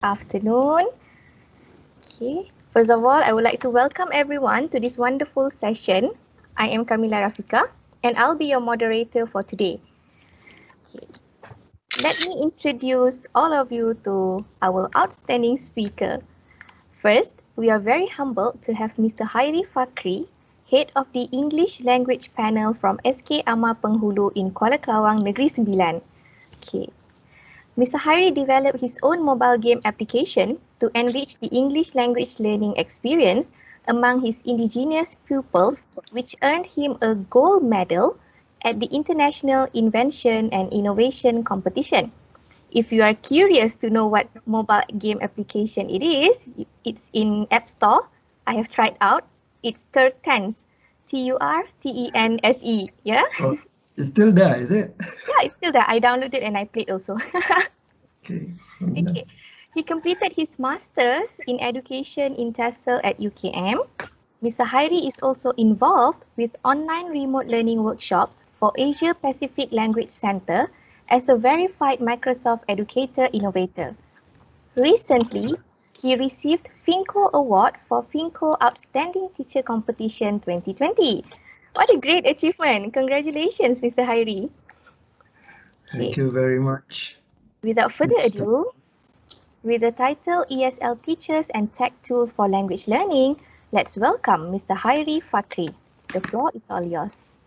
Afternoon. Okay. First of all, I would like to welcome everyone to this wonderful session. I am Kamila Rafika and I'll be your moderator for today. Okay. Let me introduce all of you to our outstanding speaker. First, we are very humbled to have Mr. Khairi Fakhri, Head of the English Language Panel from SK Amar Penghulu in Kuala Kelawang, Negeri Sembilan. Okay. Mr. Khairi developed his own mobile game application to enrich the English language learning experience among his indigenous pupils, which earned him a gold medal at the International Invention and Innovation Competition. If you are curious to know what mobile game application it is, it's in App Store. I have tried out. It's Turtense, Turtense. Yeah? Oh, it's still there, is it? Yeah, it's still there. I downloaded and I played also. Okay. Okay. He completed his master's in education in TESOL at UKM. Mr. Khairi is also involved with online remote learning workshops for Asia Pacific Language Center as a verified Microsoft Educator Innovator. Recently, he received FinCo Award for FinCo Outstanding Teacher Competition 2020. What a great achievement! Congratulations, Mr. Khairi. Thank you very much. Without further ado, with the title ESL Teachers and Tech Tools for Language Learning, let's welcome Mr. Khairi Fakhri. The floor is all yours.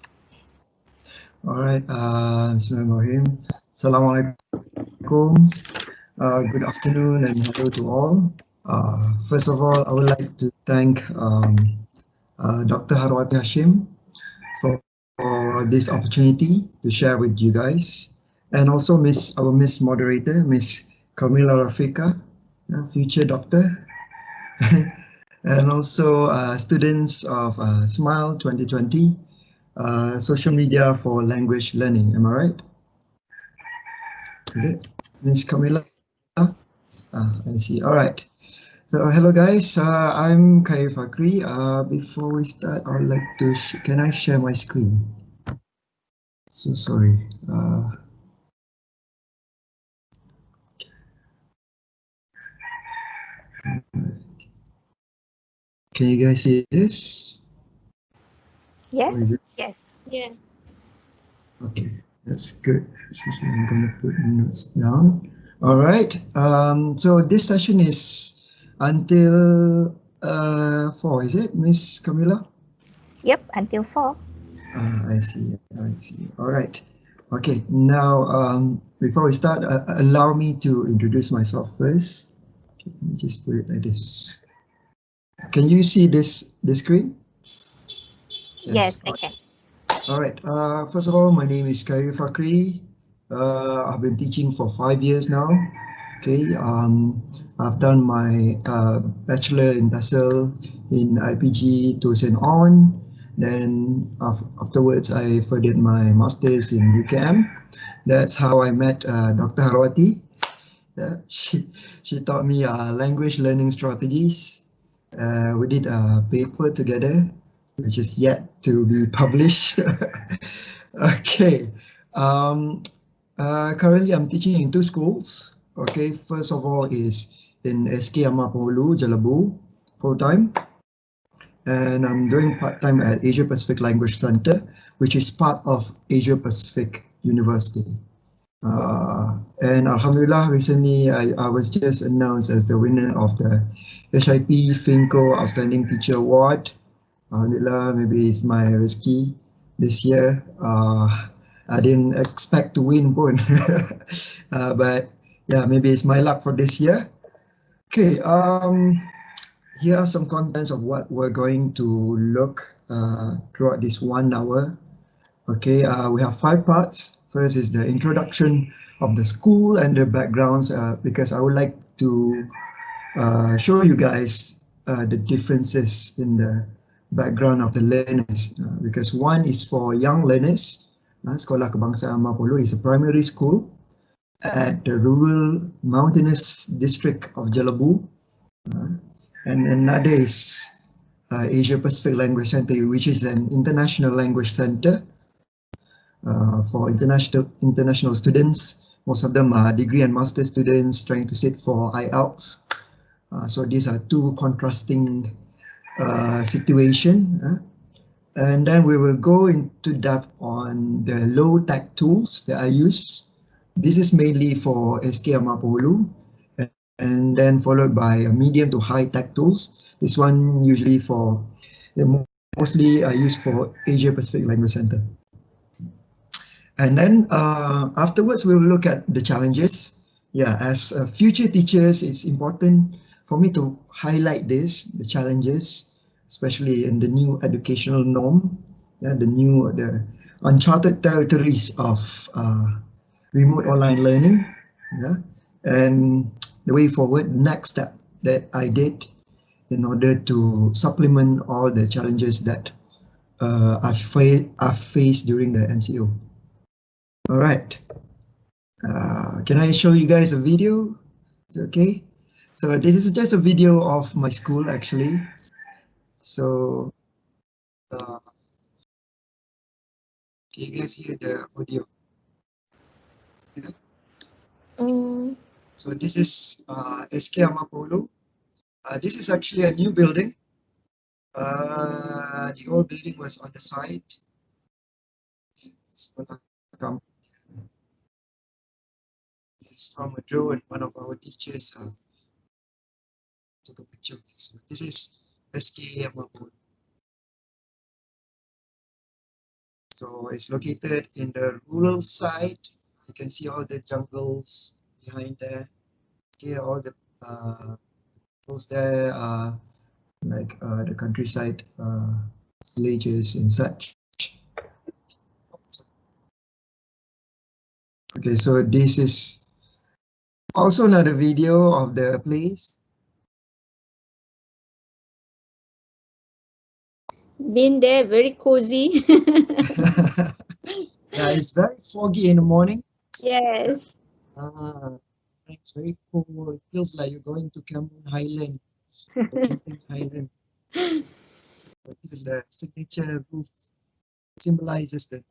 Alright, Bismillahirrahmanirrahim. Assalamualaikum. Good afternoon and hello to all. First of all, I would like to thank Dr. Harwati Hashim for this opportunity to share with you guys, and also our Miss Moderator, Miss Kamila Rafika, future doctor, and also students of SMILE 2020, social media for language learning. Am I right? Is it Miss Kamila? I see. All right. So hello guys. I'm Khairi Fakhri. Before we start, I would like to can I share my screen? So sorry. Can you guys see this? Yes. Yes. Yes. Okay, that's good. So I'm going to put notes down. All right. So this session is until 4, is it, Miss Camilla? Yep, until 4. I see. I see. All right. Okay. Now, before we start, allow me to introduce myself first. Okay, let me just put it like this. Can you see the screen? Yes, I can. All right. First of all, my name is Khairi Fakhri. I've been teaching for 5 years now. Okay. I've done my bachelor in TESOL in IPG Tools and On. Then afterwards, I furthered my master's in UKM. That's how I met Dr. Harwati. She taught me language learning strategies. We did a paper together, which is yet to be published. Okay. Currently, I'm teaching in 2 schools. Okay, first of all is in SK Amar Penghulu, Jelebu, full-time. And I'm doing part-time at Asia Pacific Language Center, which is part of Asia Pacific University. And Alhamdulillah, recently I was just announced as the winner of the HIP FinCo Outstanding Teacher Award. Alhamdulillah, maybe it's my rezeki this year. I didn't expect to win pun. But yeah, maybe it's my luck for this year. Okay, here are some contents of what we're going to look throughout this 1 hour. Okay, we have 5 parts. First is the introduction of the school and the backgrounds, because I would like to show you guys the differences in the background of the learners, because one is for young learners. Sekolah Kebangsaan Amar Penghulu is a primary school at the rural mountainous district of Jelebu, and another is Asia Pacific Language Center, which is an international language center for international students Most of them are degree and master students trying to sit for IELTS. So these are two contrasting situation. And then we will go into depth on the low-tech tools that I use. This is mainly for SK Amapolu, and then followed by medium to high-tech tools. This one usually for, mostly I use for Asia Pacific Language Center. And then afterwards, we'll look at the challenges. Yeah, as future teachers, it's important for me to highlight this, the challenges, especially in the new educational norm, the uncharted territories of remote online learning, yeah, and the way forward, next step that I did in order to supplement all the challenges that I've faced during the NCO. All right. Can I show you guys a video? Okay. So this is just a video of my school actually. So can you guys hear the audio? Yeah. So this is SK Amapolo. This is actually a new building. The old building was on the side. This is from a drone. One of our teachers took a picture of this. This is SK Amapolo. So it's located in the rural side. You can see all the jungles behind there. Okay, all the hills there are like the countryside villages and such. Okay, so this is also another video of the place. Been there, very cozy. Yeah, it's very foggy in the morning. Yes. It's very cool. It feels like you're going to Cameron Highland. Highland. This is the signature roof. It symbolizes the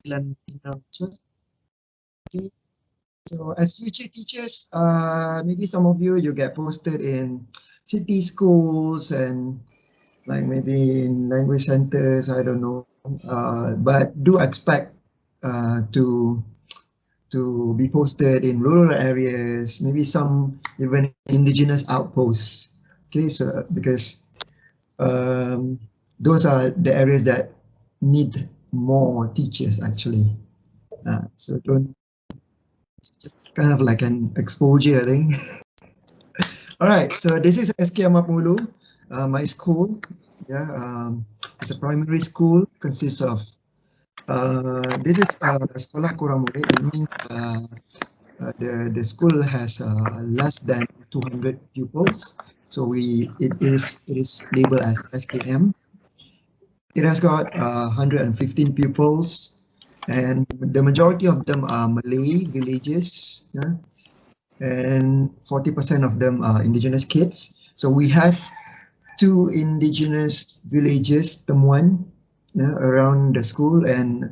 Milan culture. Okay. So as future teachers, maybe some of you get posted in city schools and like maybe in language centers, I don't know. But do expect to be posted in rural areas, maybe some even indigenous outposts. Okay, so because those are the areas that need more teachers actually. So don't, it's just kind of like an exposure thing. All right, so this is SK Amapulu, my school. Yeah, it's a primary school, consists of this is sekolah kurang murid. It means the school has less than 200 pupils, so it is labeled as SKM. It has got 115 pupils, and the majority of them are Malay villages, yeah? And 40% of them are indigenous kids. So we have 2 indigenous villages, Temuan, yeah, around the school, and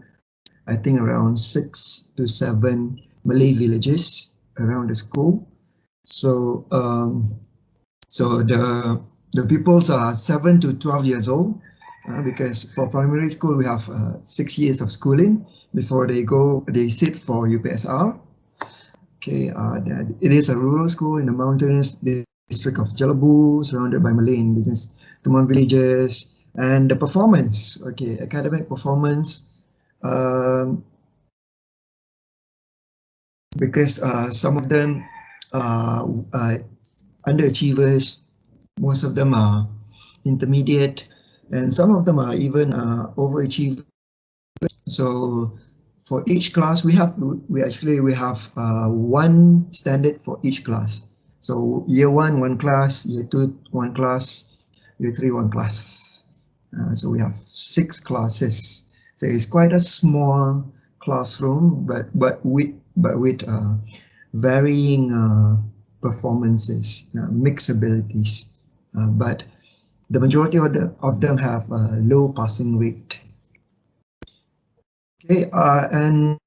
I think around 6 to 7 Malay villages around the school. So so the pupils are 7 to 12 years old, because for primary school we have 6 years of schooling before they sit for UPSR. Okay, it is a rural school in the mountainous district of Jalabu, surrounded by Malay indigenous Temuan villages. And the performance, okay, academic performance, because some of them are underachievers, most of them are intermediate, and some of them are even overachievers. So for each class, we have one standard for each class. So year 1, 1 class, year 2, 1 class, year 3, 1 class. So we have 6 classes. So it's quite a small classroom, but with varying performances, mixed abilities. But the majority of them have a low passing rate. Okay, and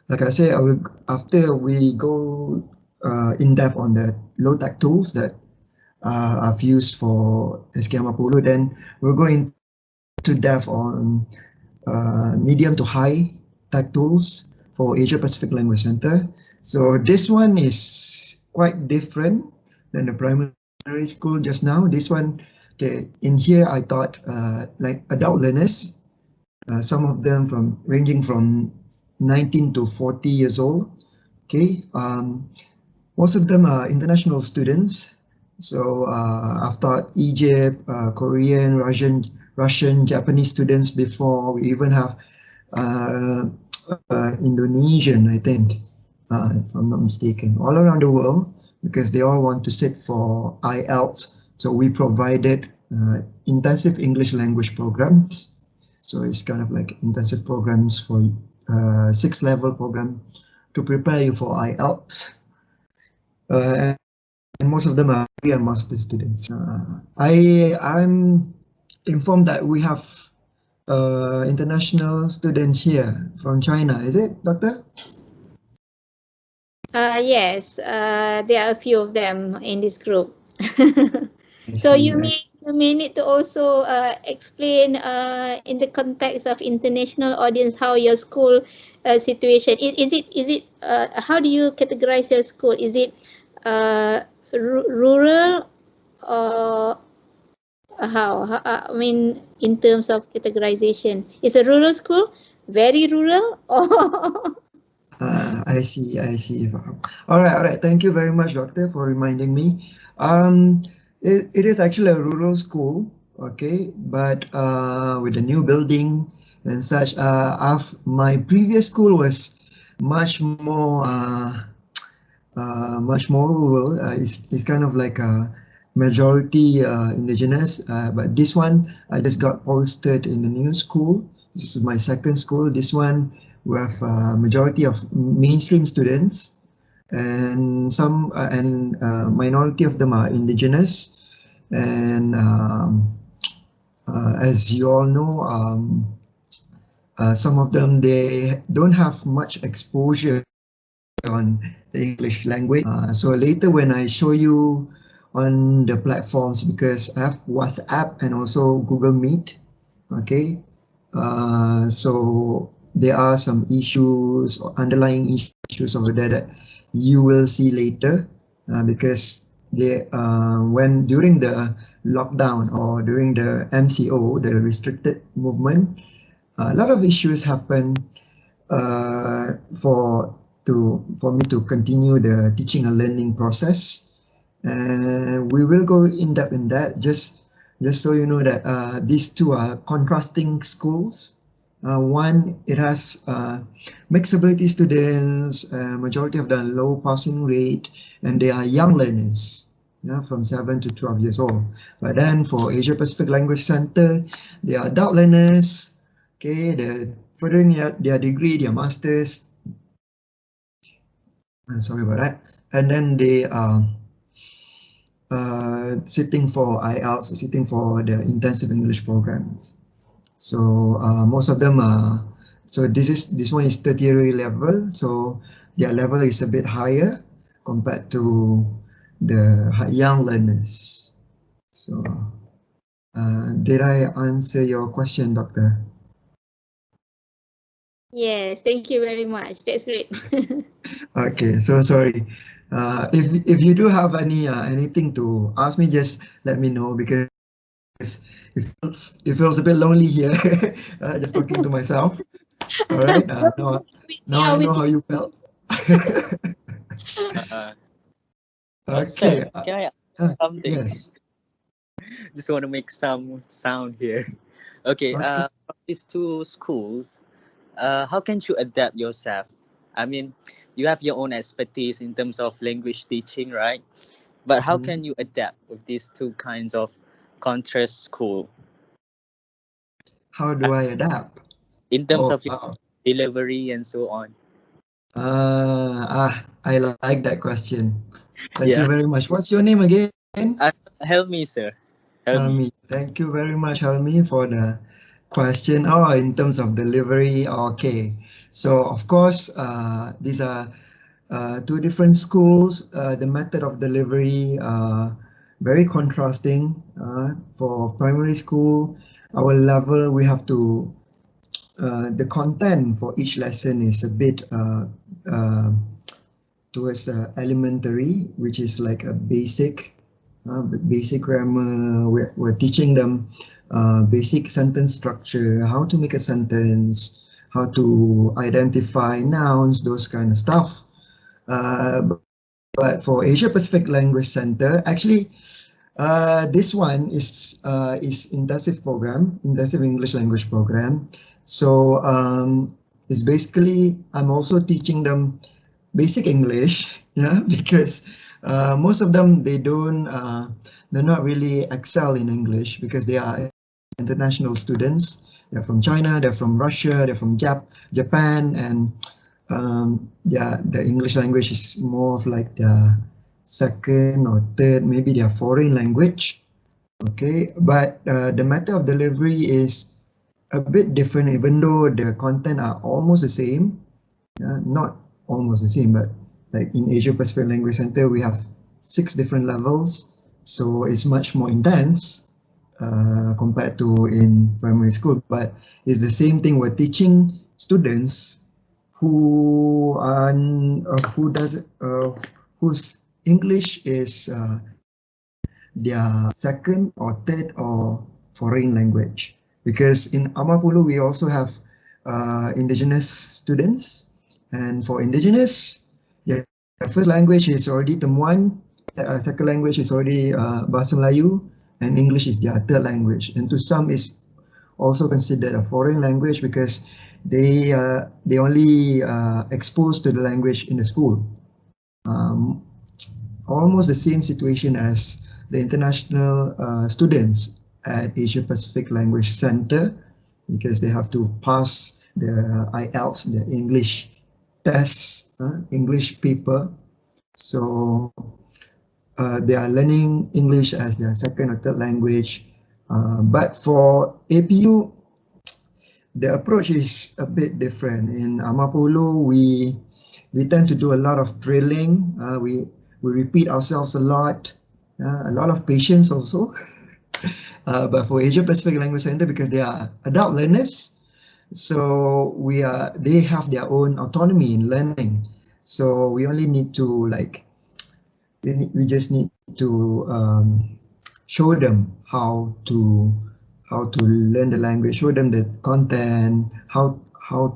like I say, after we go in depth on the low tech tools that I've used for SKM Apollo, then we'll go into depth on medium to high tech tools for Asia Pacific Language Center. So this one is quite different than the primary school just now. This one, okay, in here I taught like adult learners, some of them ranging from 19 to 40 years old. Okay, most of them are international students. So I've taught Egypt, Korean, Russian, Japanese students before. We even have Indonesian, I think, if I'm not mistaken, all around the world, because they all want to sit for IELTS. So we provided intensive English language programs. So it's kind of like intensive programs for 6-level program to prepare you for IELTS. And most of them are master students. I'm informed that we have international student here from China. Is it, Doctor? Yes, there are a few of them in this group. So you may need to also explain in the context of international audience how your school situation is it how do you categorize your school? Is it rural or how I mean in terms of categorization? Is a rural school very rural or I see. All right. Thank you very much, Doctor, for reminding me. It is actually a rural school, okay, but with a new building and such. My previous school was much more rural. It's kind of like a majority indigenous, but this one I just got posted in the new school. This is my second school. This one we have a majority of mainstream students, and some minority of them are indigenous. And as you all know, some of them they don't have much exposure on the English language. So later when I show you on the platforms, because I have WhatsApp and also Google Meet, okay, so there are some issues or underlying issues over there that you will see later, because when during the lockdown or during the MCO, the restricted movement, a lot of issues happen for me to continue the teaching and learning process, and we will go in depth in that. Just so you know that these two are contrasting schools. One, it has mixed ability students, majority of them low passing rate, and they are young learners, from 7 to 12 years old. But then for Asia Pacific Language Center, they are adult learners. Okay, they're furthering their degree, their masters. Sorry about that. And then they are sitting for IELTS, sitting for the intensive English programs. So most of them are. So this one is tertiary level. So their level is a bit higher compared to the young learners. So did I answer your question, Doctor? Yes, thank you very much. That's great. Okay, so sorry. If you do have anything to ask me, just let me know, because it feels a bit lonely here, just talking to myself. All right. Now I know how you felt. Okay. Sir, can I ask something? Yes. Just want to make some sound here. Okay. Okay. From these two schools, how can you adapt yourself? I mean, you have your own expertise in terms of language teaching, right? But how can you adapt with these two kinds of contrast school? How do I adapt? In terms Oh, of delivery and so on. I like that question. Thank you Yeah. very much. What's your name again? Help me, sir. Help me. Helmi. Thank you very much, Helmi, for the question. Oh, in terms of delivery, okay. So of course, these are two different schools. The method of delivery very contrasting. For primary school, our level we have to the content for each lesson is a bit towards elementary, which is like a basic grammar. We're teaching them basic sentence structure, how to make a sentence, how to identify nouns, those kind of stuff. But for Asia Pacific Language Center, actually, this one is intensive program, intensive English language program. So it's basically I'm also teaching them basic English, yeah, because most of them they're not really excel in English because they are international students. They're from China, they're from Russia, they're from Japan, and yeah, the English language is more of like the second or third, maybe their foreign language. Okay, but the method of delivery is a bit different, even though the content are almost the same. Not almost the same, but like in Asia Pacific Language Center, we have 6 different levels, so it's much more intense compared to in primary school. But it's the same thing. We're teaching students who are whose English is their second or third or foreign language. Because in Amapulu we also have indigenous students, and for indigenous, yeah, the first language is already Temuan, second language is already Bahasa Melayu, and English is their third language. And to some is also considered a foreign language because they only exposed to the language in the school. Almost the same situation as the international students at Asia Pacific Language Center, because they have to pass the IELTS, the English test, English paper. So they are learning English as their second or third language. But for APU, the approach is a bit different. In Amapulu, we tend to do a lot of drilling. We repeat ourselves a lot of patience also. But for Asia Pacific Language Center, because they are adult learners, so they have their own autonomy in learning. So we only need to we just need to show them how to learn the language, show them the content, how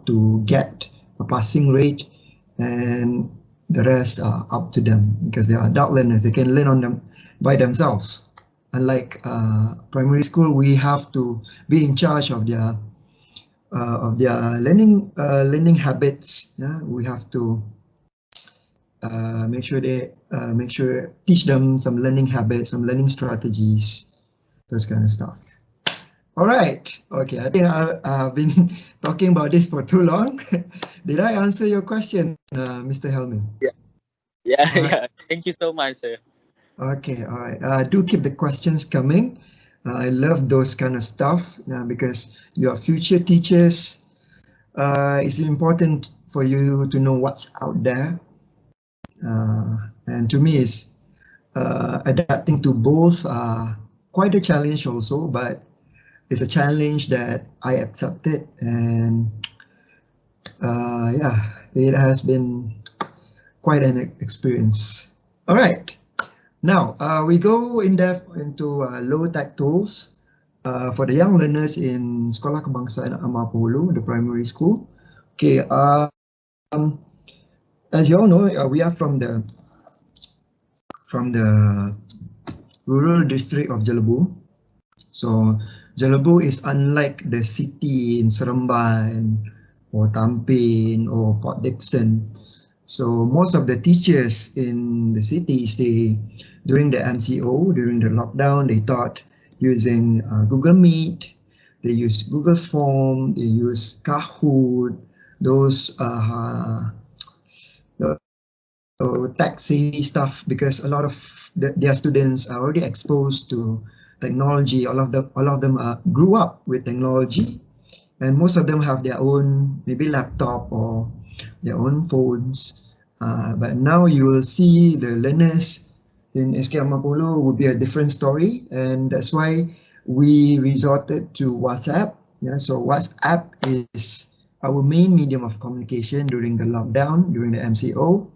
to get a passing rate, and the rest are up to them because they are adult learners. They can learn on them by themselves. Unlike primary school, we have to be in charge of their learning habits. Yeah, we have to teach them some learning habits, some learning strategies, those kind of stuff. All right. Okay, I think I've been talking about this for too long. Did I answer your question, Mr. Helmi? Yeah, All right. yeah. Thank you so much, sir. Okay, all right. Do keep the questions coming. I love those kind of stuff because you are future teachers. It's important for you to know what's out there. And to me, it's adapting to both quite a challenge also, but it's a challenge that I accepted, and yeah, it has been quite an experience. All right, now we go in depth into low-tech tools for the young learners in Sekolah Kebangsaan Amapulu, the primary school. Okay, as you all know, we are from the rural district of Jelebu. So Jelebu is unlike the city in Seremban or Tampin or Port Dickson. So most of the teachers in the cities, during the MCO, during the lockdown, they taught using Google Meet, they use Google Form, they use Kahoot, those tech-savvy stuff, because a lot of their students are already exposed to technology. All of them grew up with technology, and most of them have their own maybe laptop or their own phones. But now you will see the learners in SK Amapolo would be a different story, and that's why we resorted to WhatsApp. Yeah, so WhatsApp is our main medium of communication during the lockdown, during the MCO.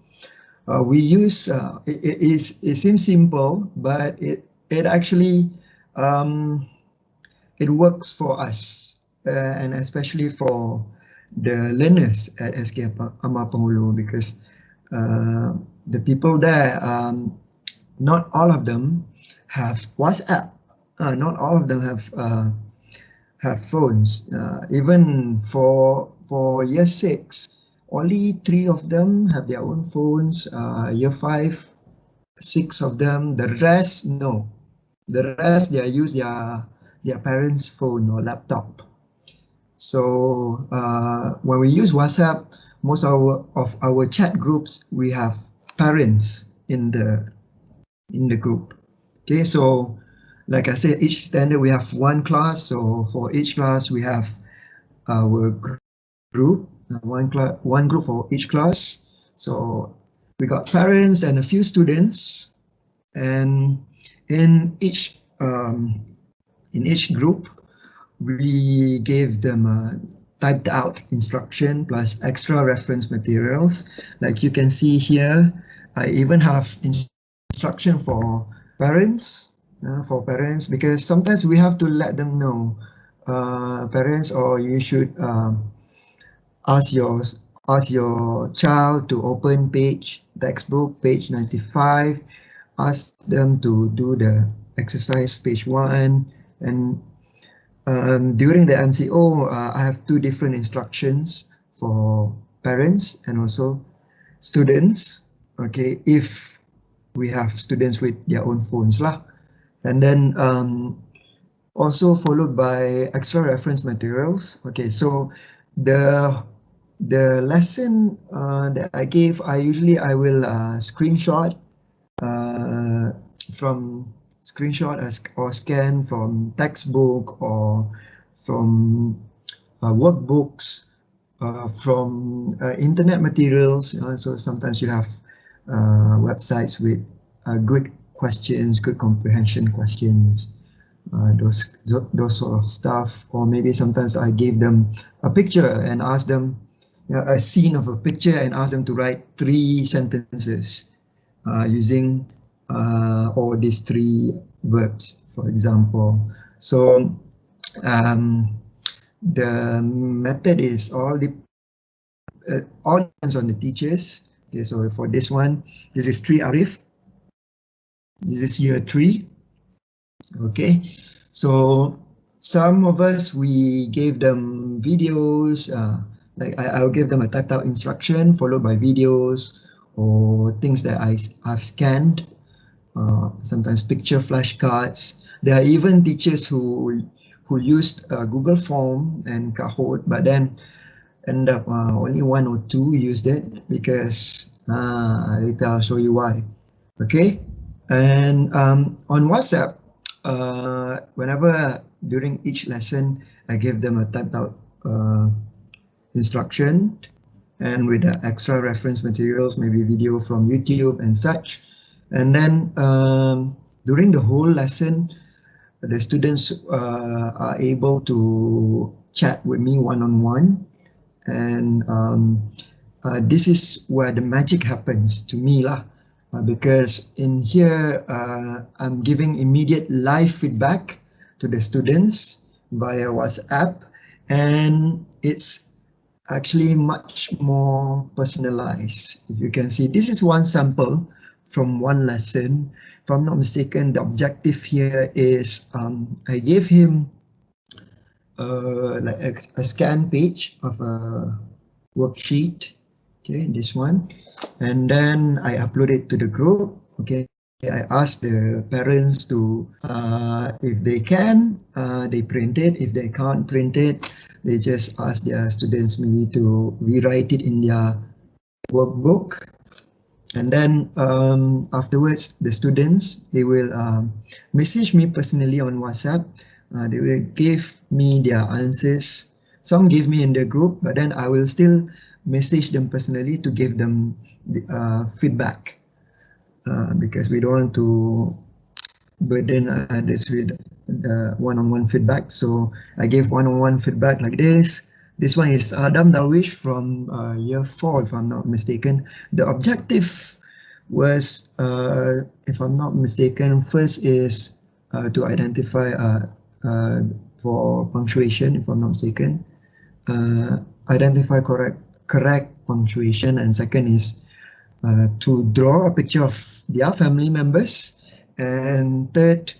We use it seems simple, but it actually it works for us, and especially for the learners at SK Amapolo, because the people there, not all of them have WhatsApp. Not all of them have phones. Even for year 6, only 3 of them have their own phones. Year 5, 6 of them. The rest, no. The rest, they use their parents' phone or laptop. So when we use WhatsApp, most of our chat groups, we have parents in the group. Okay, so like I said, each standard we have one class. So for each class we have our group, one group for each class. So we got parents and a few students, and in each group we gave them a typed out instruction plus extra reference materials. Like you can see here, I even have instruction for parents, because sometimes we have to let them know, parents, or you should ask your child to open textbook page 95, ask them to do the exercise page 1, and during the MCO, I have 2 different instructions for parents and also students. Okay, if we have students with their own phones lah, and then also followed by extra reference materials. Okay, so the lesson that I gave, I will screenshot or scan from textbook or from workbooks, from internet materials. So sometimes you have websites with good questions, good comprehension questions, those sort of stuff. Or maybe sometimes I gave them a picture and asked them a scene of a picture and asked them to write 3 sentences using all these 3 verbs, for example. So the method is all depends on the teachers. Okay, so for this one, this is 3 Arif. This is year 3. Okay, so some of us, we gave them videos, like I'll give them a typed out instruction followed by videos or things that I've scanned, sometimes picture flashcards. There are even teachers who used Google Form and Kahoot, but then end up only 1 or 2 used it, because later I'll show you why. Okay, and on WhatsApp, whenever during each lesson I give them a typed out instruction, and with the extra reference materials, maybe video from YouTube and such. And then during the whole lesson, the students are able to chat with me one-on-one. And this is where the magic happens to me lah, because in here I'm giving immediate live feedback to the students via WhatsApp, and it's actually much more personalized. If you can see, this is one sample from one lesson. If I'm not mistaken, the objective here is I gave him like a scan page of a worksheet. Okay, this one, and then I upload it to the group. Okay, I asked the parents to, if they can, they print it. If they can't print it, they just ask their students maybe to rewrite it in their workbook. And then afterwards, the students, they will message me personally on WhatsApp. They will give me their answers. some give me in the group, but then I will still message them personally to give them feedback because we don't want to burden others with the one-on-one feedback. So I gave one-on-one feedback like this. This one is Adam Darwish from year 4, if I'm not mistaken. The objective was, if I'm not mistaken, first is to identify for punctuation, if I'm not mistaken, identify correct punctuation, and second is to draw a picture of their family members, and third,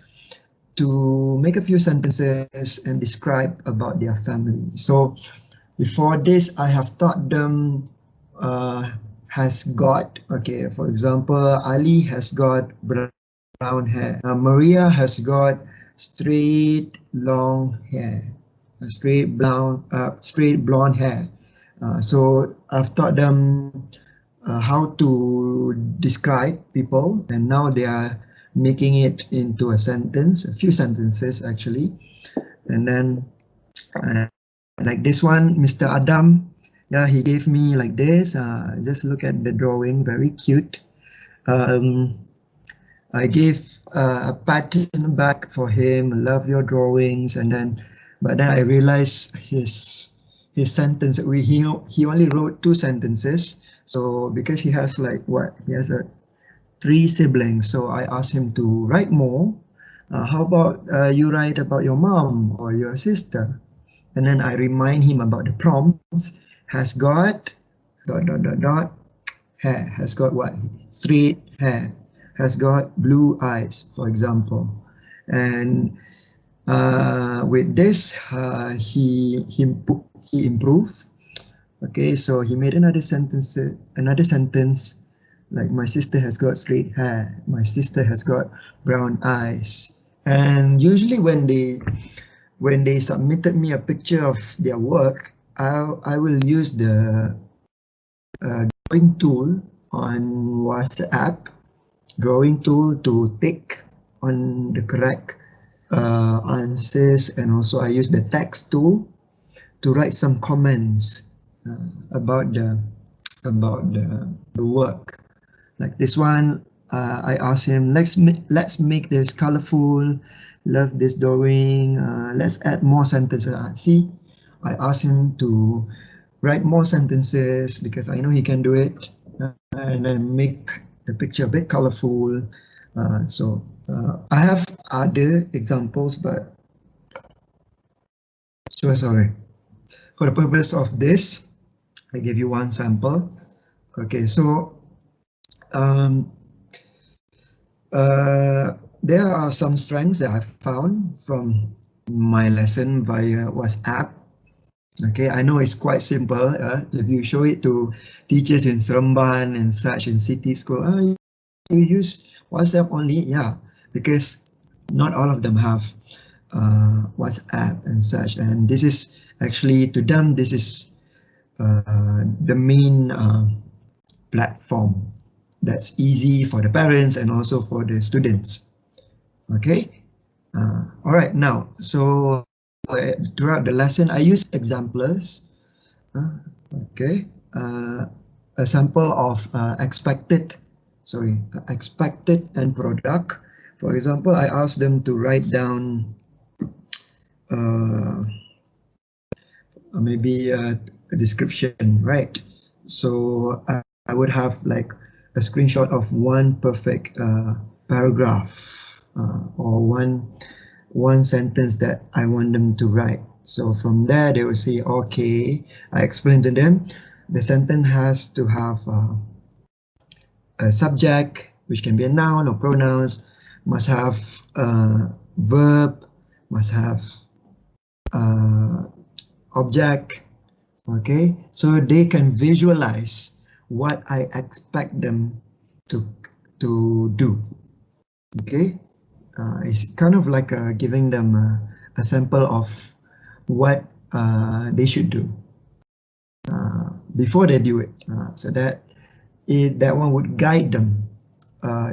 to make a few sentences and describe about their family. So before this, I have taught them has got, okay, for example, Ali has got brown hair. Maria has got straight long hair, straight blonde hair. So I've taught them how to describe people, and now they are making it into a sentence, a few sentences actually. And then like this one, Mr. Adam, yeah, he gave me like this. Just look at the drawing, very cute. I gave a pat in the back for him, love your drawings, and then, but then I realized his sentence, he only wrote 2 sentences. So because he has like what, he has 3 siblings, so I asked him to write more. How about you write about your mom or your sister? And then I remind him about the prompts. Has got ... hair, has got what? Straight hair, has got blue eyes, for example. And with this, he improved. Okay, so he made another sentence like, my sister has got straight hair, my sister has got brown eyes. And usually when they submitted me a picture of their work, I will use the drawing tool on WhatsApp, drawing tool to tick on the correct answers, and also I use the text tool to write some comments about the work. Like this one, I asked him, let's make this colorful, love this drawing, let's add more sentences. See, I asked him to write more sentences because I know he can do it, and then make the picture a bit colorful. So I have other examples, but sorry. For the purpose of this, I give you one sample. Okay, so there are some strengths that I found from my lesson via WhatsApp. Okay, I know it's quite simple. If you show it to teachers in Seremban and such in city school, you use WhatsApp only, yeah, because not all of them have WhatsApp and such. And this is actually, to them, this is the main platform that's easy for the parents and also for the students. Okay, all right, now, so throughout the lesson, I use exemplars. Okay, a sample of expected end product. For example, I asked them to write down maybe a description, right? So I would have like a screenshot of one perfect paragraph or one sentence that I want them to write. So from there, they will say, okay, I explained to them, the sentence has to have a subject, which can be a noun or pronouns, must have a verb, must have object. Okay, so they can visualize what I expect them to do. Okay, it's kind of like giving them a sample of what they should do before they do it, so that that one would guide them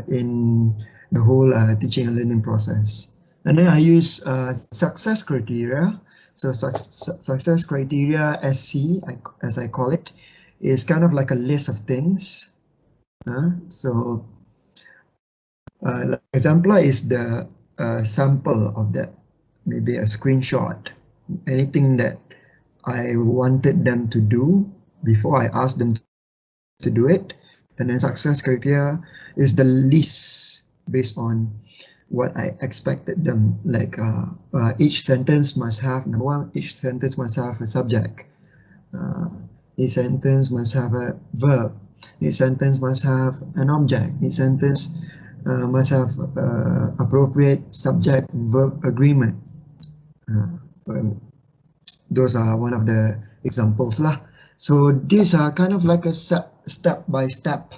in the whole teaching and learning process. And then I use success criteria. So success criteria SC, as I call it, is kind of like a list of things. So exemplar is the sample of that, maybe a screenshot, anything that I wanted them to do before I asked them to do it. And then success criteria is the list based on what I expected them. Like each sentence must have, number one, each sentence must have a subject. Each sentence must have a verb. Each sentence must have an object. Each sentence must have appropriate subject-verb agreement. Those are one of the examples lah. So these are kind of like a step-by-step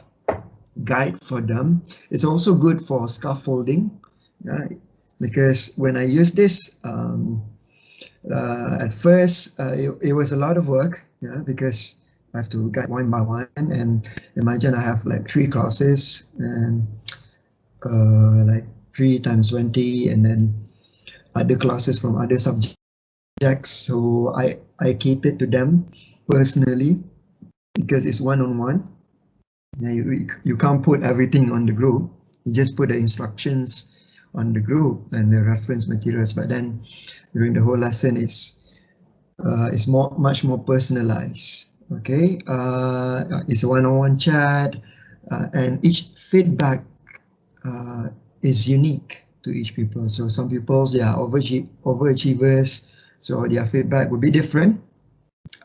guide for them. It's also good for scaffolding, because when I use this, at first it was a lot of work, because I have to guide one by one, and imagine I have like 3 classes and like 3 times 20, and then other classes from other subjects. So I catered to them personally because it's one-on-one. You can't put everything on the group. You just put the instructions on the group and the reference materials. But then during the whole lesson, it's much more personalized. Okay, it's a one-on-one chat, and each feedback is unique to each people. So some people, they are overachievers, so their feedback will be different.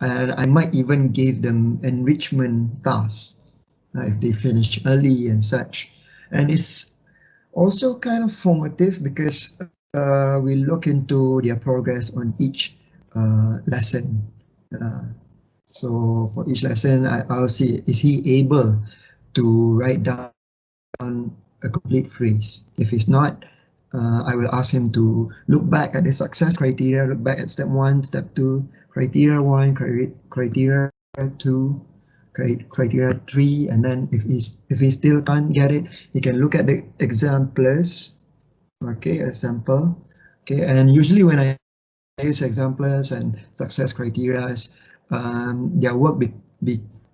And I might even give them enrichment tasks if they finish early and such. And it's also kind of formative because we look into their progress on each lesson. So for each lesson, I'll see, is he able to write down a complete phrase? If he's not, I will ask him to look back at the success criteria, look back at step 1, step 2, criteria 1, criteria 2, criteria 3, and then if he still can't get it, he can look at the exemplars. Okay, a sample. Okay, and usually when I use exemplars and success criteria, their work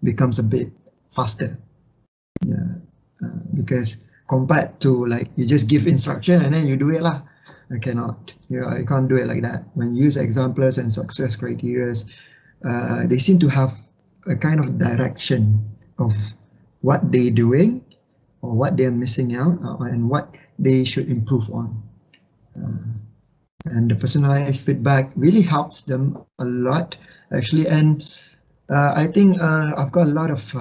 becomes a bit faster. Yeah, because compared to like you just give instruction and then you do it lah. I cannot. I can't do it like that. When you use exemplars and success criteria, they seem to have a kind of direction of what they're doing or what they're missing out and what they should improve on. And the personalized feedback really helps them a lot, actually. And I think I've got a lot of,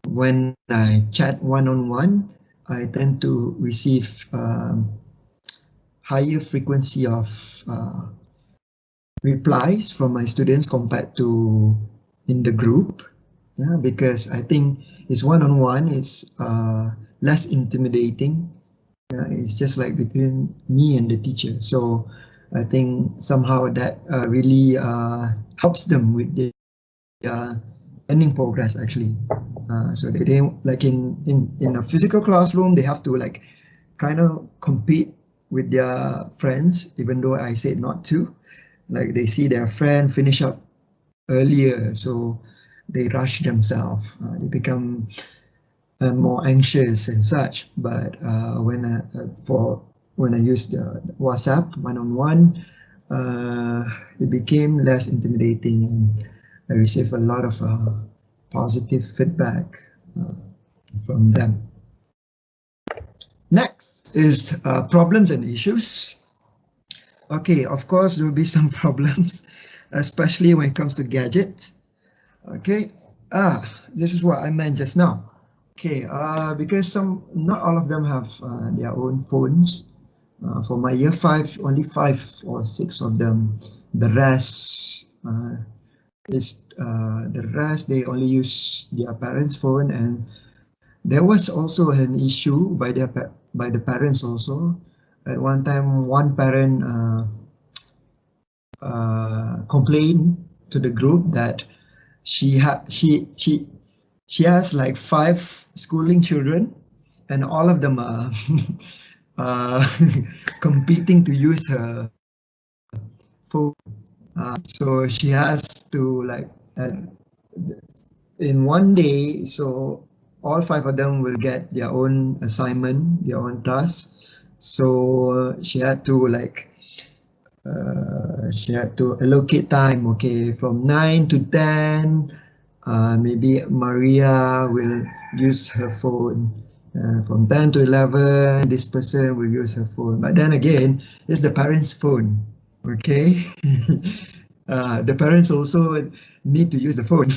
when I chat one-on-one, I tend to receive higher frequency of replies from my students compared to in the group, because I think it's one-on-one, it's less intimidating. It's just like between me and the teacher. So I think somehow that really helps them with the learning progress actually. So they like in a physical classroom, they have to like kind of compete with their friends, even though I said not to. Like they see their friend finish up earlier, so they rush themselves. They become more anxious and such. But when I used the WhatsApp one-on-one, it became less intimidating, and I received a lot of positive feedback from them. Next is problems and issues. Okay, of course there will be some problems, especially when it comes to gadgets. Okay, this is what I meant just now. Okay, because not all of them have their own phones. For my year 5, only 5 or 6 of them. The rest they only use their parents' phone, and there was also an issue by the parents also. At one time, one parent complained to the group that she has like 5 schooling children, and all of them are competing to use her phone. So she has to like in one day. So all five of them will get their own assignment, their own task. So she had to like she had to allocate time. Okay, from 9 to 10. Maybe Maria will use her phone. From 10 to 11, this person will use her phone. But then again, it's the parents' phone. Okay. The parents also need to use the phone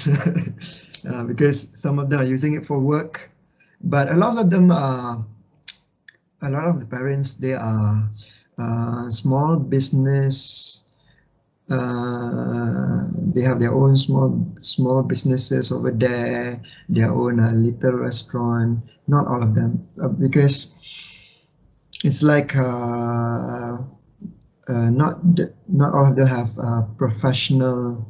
because some of them are using it for work. But a lot of them are, a lot of the parents, they are small business. They have their own small businesses over there, their own little restaurant. Not all of them, because it's like not all of them have a professional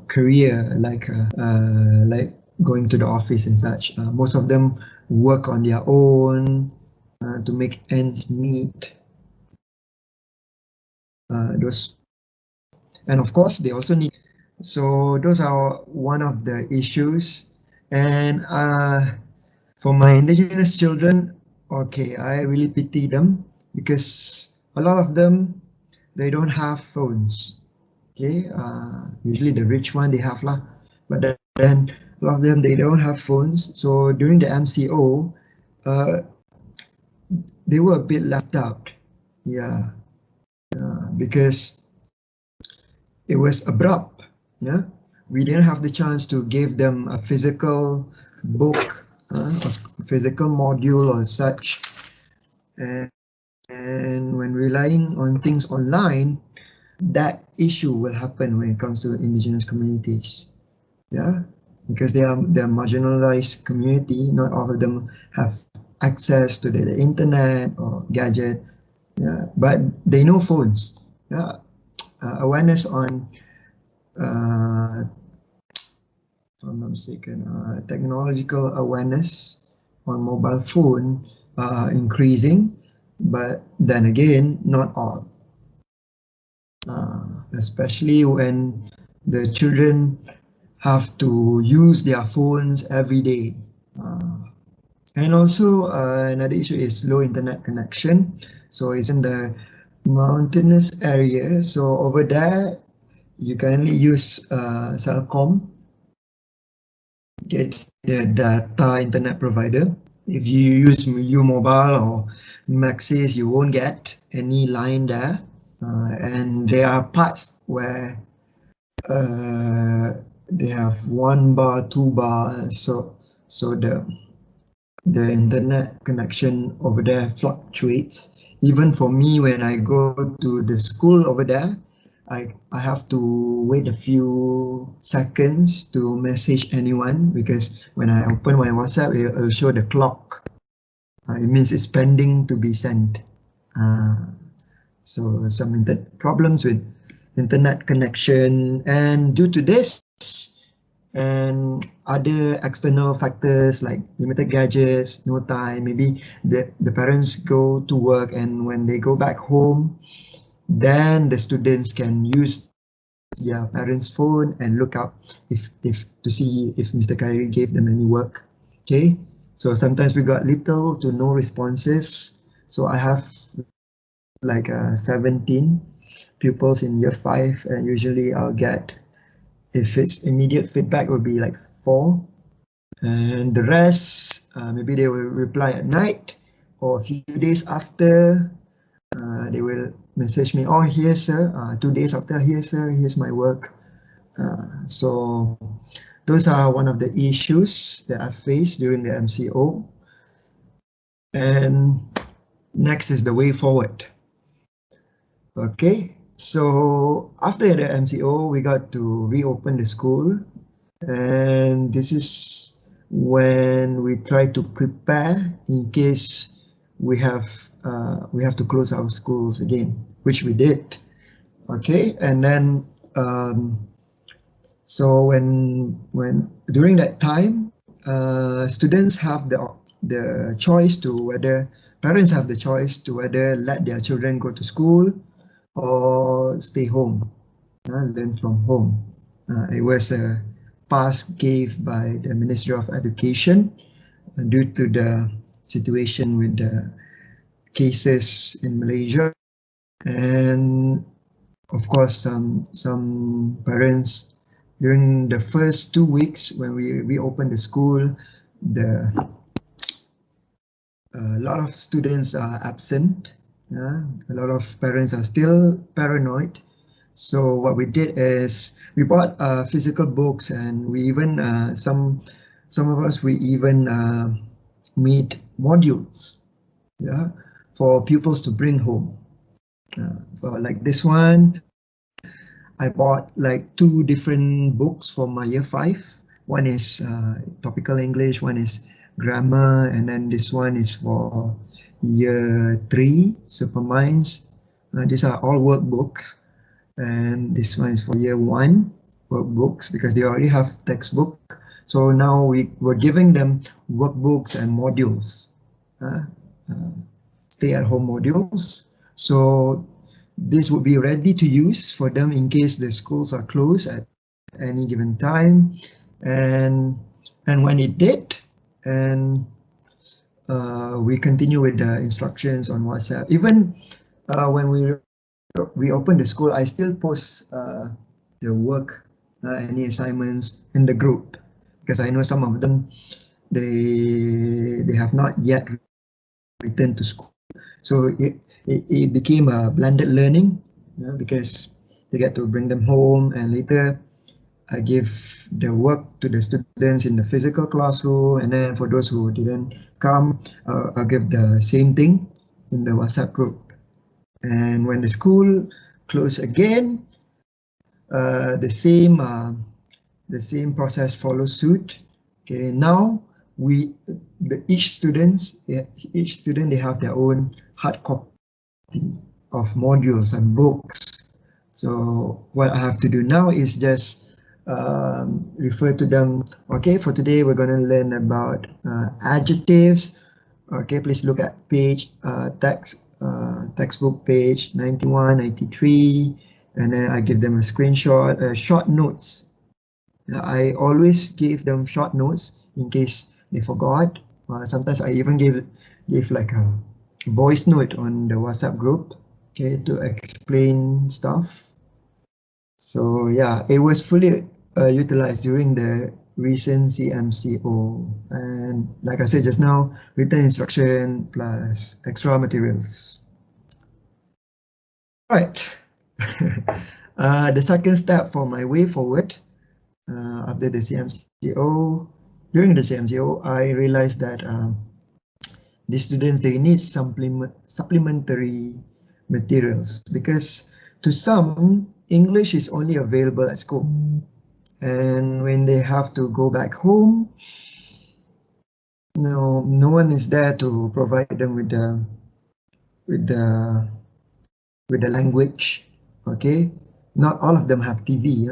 career like going to the office and such. Most of them work on their own to make ends meet. Those, and of course they also need. So those are one of the issues. And for my indigenous children, okay, I really pity them because a lot of them, they don't have phones. Okay, usually the rich one they have lah, but then a lot of them they don't have phones. So during the MCO, they were a bit left out. Yeah, because it was abrupt. Yeah, we didn't have the chance to give them a physical book, a physical module or such. And when relying on things online, that issue will happen when it comes to indigenous communities. Yeah, because they're marginalized community. Not all of them have access to the internet or gadget. Yeah, but they know phones. Yeah, awareness on if I'm not mistaken, technological awareness on mobile phone increasing, but then again, not all. Especially when the children have to use their phones every day. And also another issue is low internet connection. So it's in the mountainous area. So over there, you can only use Celcom, get the data internet provider. If you use U-Mobile or Maxis, you won't get any line there. And there are parts where they have 1 bar, 2 bar, so the internet connection over there fluctuates. Even for me, when I go to the school over there, I have to wait a few seconds to message anyone, because when I open my WhatsApp, it will show the clock. It means it's pending to be sent. So some problems with internet connection, and due to this and other external factors like limited gadgets, no time, maybe the parents go to work, and when they go back home, then the students can use their parents' phone and look up if to see if Mr. Khairi gave them any work. Okay, so sometimes we got little to no responses. So I have like 17 pupils in year 5, and usually I'll get, if it's immediate feedback, will be like 4, and the rest maybe they will reply at night or a few days after. They will message me, oh, here sir, 2 days after, here sir, here's my work. So those are one of the issues that I faced during the MCO. And next is the way forward. Okay, so after the MCO, we got to reopen the school, and this is when we try to prepare in case we have to close our schools again, which we did. Okay, and then so when during that time, students have the choice to whether parents have the choice to whether let their children go to school or stay home, learn from home. It was a pass gave by the Ministry of Education due to the situation with the cases in Malaysia, and of course some parents during the first 2 weeks when we reopened the school, a lot of students are absent. A lot of parents are still paranoid. So what we did is we bought physical books, and we even some of us we even made modules, for pupils to bring home. For like this one, I bought like 2 different books for my year 5. One is topical English, one is grammar, and then this one is for year 3, Superminds. These are all workbooks, and this one is for year 1 workbooks because they already have textbook. So now we're giving them workbooks and modules, stay-at-home modules. So this would be ready to use for them in case the schools are closed at any given time. And when it did, and we continue with the instructions on WhatsApp. Even when we open the school, I still post the work, any assignments in the group, because I know some of them they have not yet returned to school. So it became a blended learning, because they get to bring them home, and later I give the work to the students in the physical classroom, and then for those who didn't come, I'll give the same thing in the WhatsApp group. And when the school closed again, the same process follows suit. Okay, now each student they have their own hard copy of modules and books. So what I have to do now is just refer to them. Okay, for today we're going to learn about adjectives. Okay, please look at page textbook page 91, 93, and then I give them a screenshot, short notes. I always give them short notes in case they forgot. Sometimes I even give like a voice note on the WhatsApp group, okay, to explain stuff. So yeah, it was fully utilized during the recent CMCO, and like I said just now, written instruction plus extra materials. Right. The second step for my way forward after the CMCO, during the CMCO, I realized that the students, they need supplementary materials, because to some, English is only available at school. And when they have to go back home, no one is there to provide them with the language. Okay, not all of them have TV.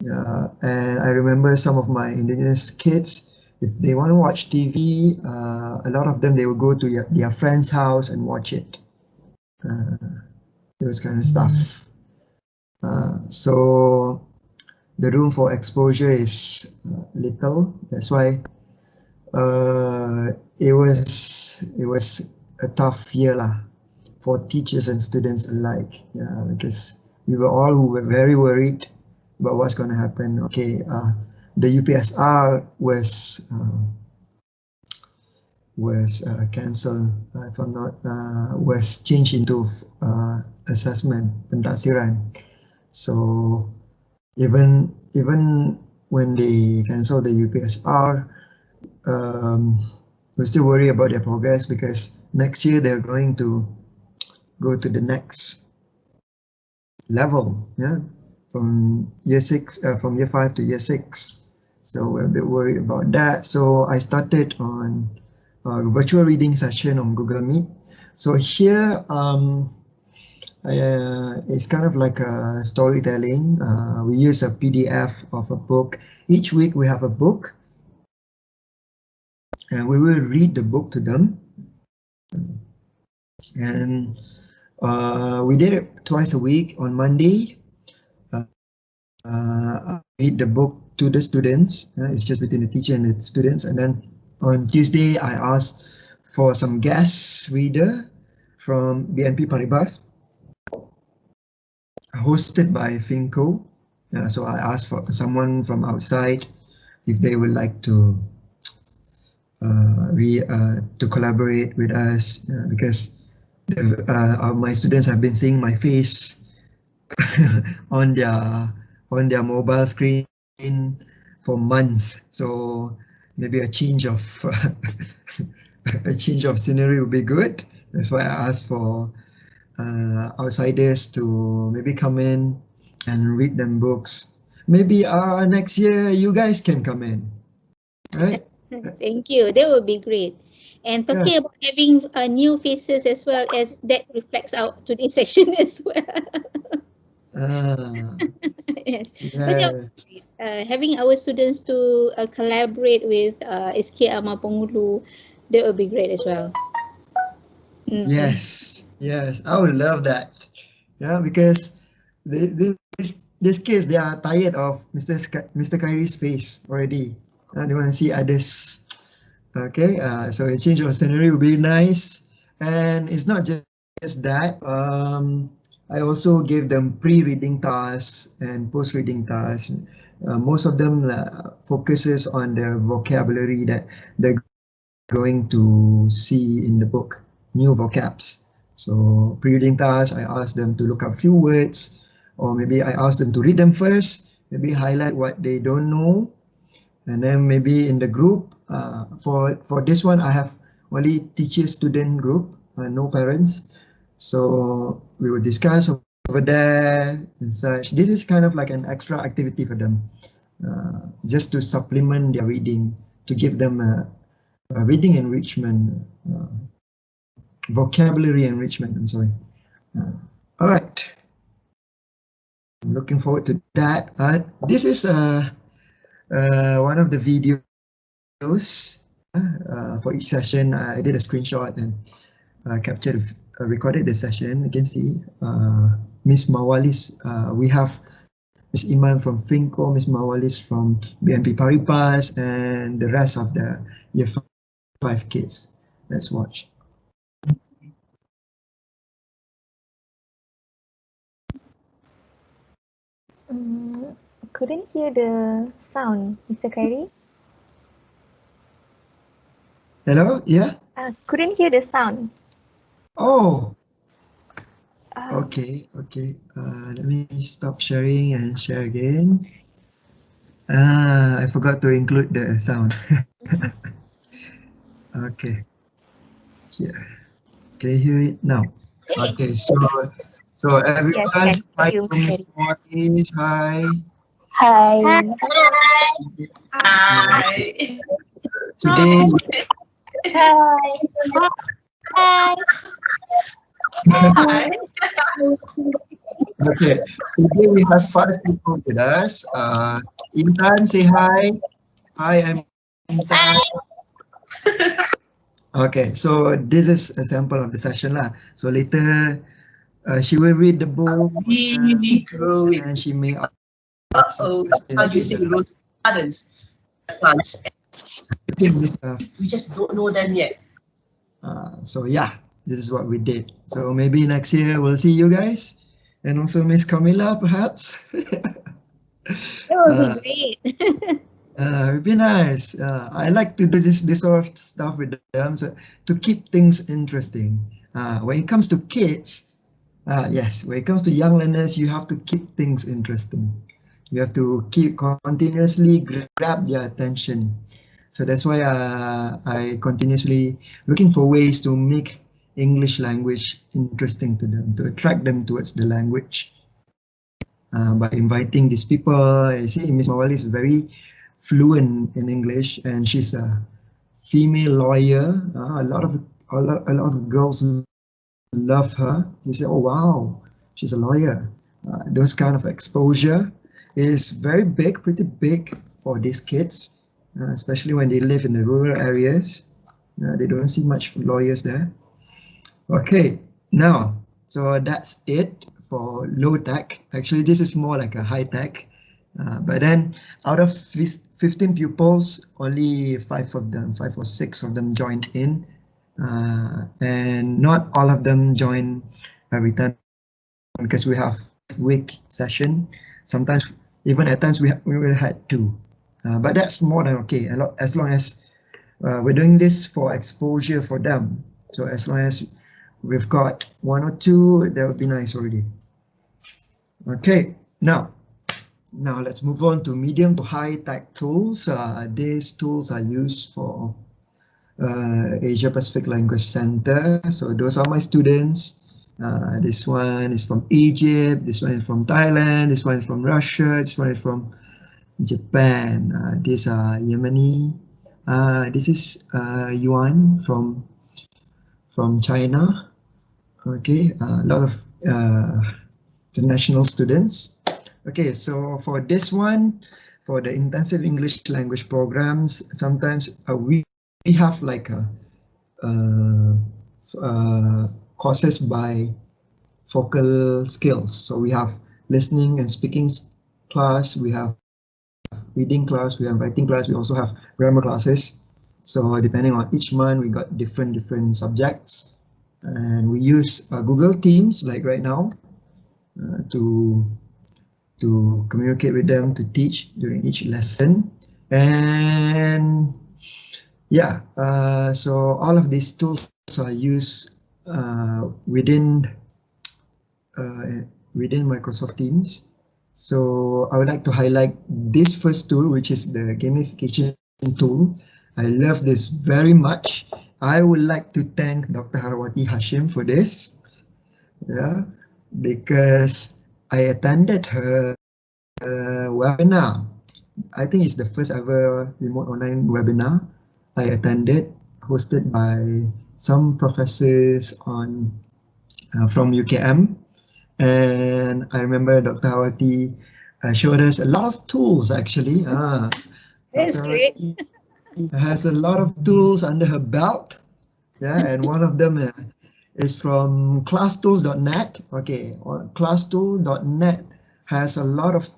And I remember some of my indigenous kids, if they want to watch TV, a lot of them, they will go to their friend's house and watch it. Those kind of stuff. So the room for exposure is little. That's why it was a tough year for teachers and students alike. Because we were all very worried about what's going to happen. Okay, the UPSR was cancelled, if I'm not, was changed into assessment, pentaksiran. So even when they cancelled the UPSR, we still worry about their progress, because next year they're going to go to the next level, from year 6, from year 5 to year 6. So we're a bit worried about that. So I started on a virtual reading session on Google Meet. So here, it's kind of like a storytelling. We use a PDF of a book. Each week we have a book, and we will read the book to them. And we did it twice a week. On Monday, I read the book to the students. It's just between the teacher and the students. And then on Tuesday, I asked for some guest reader from BNP Paribas, hosted by Finco. So I asked for someone from outside if they would like to collaborate with us, because my students have been seeing my face on their mobile screen for months. So maybe a change of a change of scenery would be good. That's why I asked for outsiders to maybe come in and read them books. Maybe next year you guys can come in, right? Thank you. That would be great. And talking about having new faces as well, as that reflects out to this session as well. Yes. But Yes. having our students to collaborate with SK Ama Pengulu, that would be great as well. Yes, yes, I would love that. Yeah, because this case, they are tired of Mr. Khairi's face already. They want to see others. Okay, so a change of scenery would be nice. And it's not just that. I also gave them pre-reading tasks and post-reading tasks. Most of them focuses on the vocabulary that they're going to see in the book, new vocabs. So pre-reading tasks, I asked them to look up few words, or maybe I asked them to read them first, maybe highlight what they don't know, and then maybe in the group, for this one, I have only teacher-student group, no parents. So we will discuss over there and such. This is kind of like an extra activity for them, just to supplement their reading, to give them a reading enrichment, vocabulary enrichment, I'm sorry. All right. I'm looking forward to that. This is one of the videos for each session. I did a screenshot and captured, recorded the session. You can see Miss Mawalis. We have Miss Iman from Finco, Miss Mawalis from BNP Paribas, and the rest of the Year 5 kids. Let's watch. Couldn't hear the sound, Mr. Khairi. Hello? Yeah? Couldn't hear the sound. Oh. Okay. Let me stop sharing and share again. I forgot to include the sound. Okay. Here. Can you hear it now? Okay, so everyone, Yes, hi you, to Miss Khairi. Morris, hi. Hi. Hi. Today, Hi. okay, today we have 5 people with us. Intan, say hi. Hi, I'm Intan. Okay, so this is a sample of the session lah. So later, she will read the book and she may ask some questions. How do you think rose gardens plants? We just don't know them yet. So yeah, this is what we did. So maybe next year we'll see you guys, and also Miss Camilla perhaps. That would be great. It'd be nice. I like to do this sort of stuff with them, so to keep things interesting. When it comes to kids, yes, when it comes to young learners, you have to keep things interesting. You have to keep continuously grab their attention. So that's why I continuously looking for ways to make English language interesting to them, to attract them towards the language. By inviting these people, you see, Miss Mawali is very fluent in English, and she's a female lawyer. A lot of girls love her. They say, "Oh wow, she's a lawyer." Those kind of exposure is very big, pretty big for these kids, especially when they live in the rural areas. They don't see much lawyers there. Okay, now, so that's it for low tech. Actually, this is more like a high tech. But then out of 15 pupils, only five or six of them joined in. And not all of them join every time because we have week session. Sometimes, even at times, we will had two. But that's more than okay, as long as we're doing this for exposure for them. So as long as we've got one or two, that would be nice already. Okay, now let's move on to medium to high tech tools. These tools are used for Asia Pacific Language Center. So those are my students. This one is from Egypt, this one is from Thailand, this one is from Russia, this one is from Japan. These are Yemeni. This is Yuan from China. Okay, a lot of international students. Okay, so for this one, for the intensive English language programs, sometimes we have like courses by focal skills. So we have listening and speaking class, we have reading class, we have writing class, we also have grammar classes. So depending on each month, we got different subjects, and we use Google Teams like right now to communicate with them, to teach during each lesson. And yeah, so all of these tools are used within Microsoft Teams. So I would like to highlight this first tool, which is the gamification tool. I love this very much. I would like to thank Dr. Harawati Hashim for this, yeah, because I attended her webinar. I think it's the first ever remote online webinar I attended, hosted by some professors from UKM. And I remember Dr. Harawati showed us a lot of tools actually. That's great. Has a lot of tools under her belt. Yeah, and one of them is from classtools.net. Okay, classtool.net has a lot of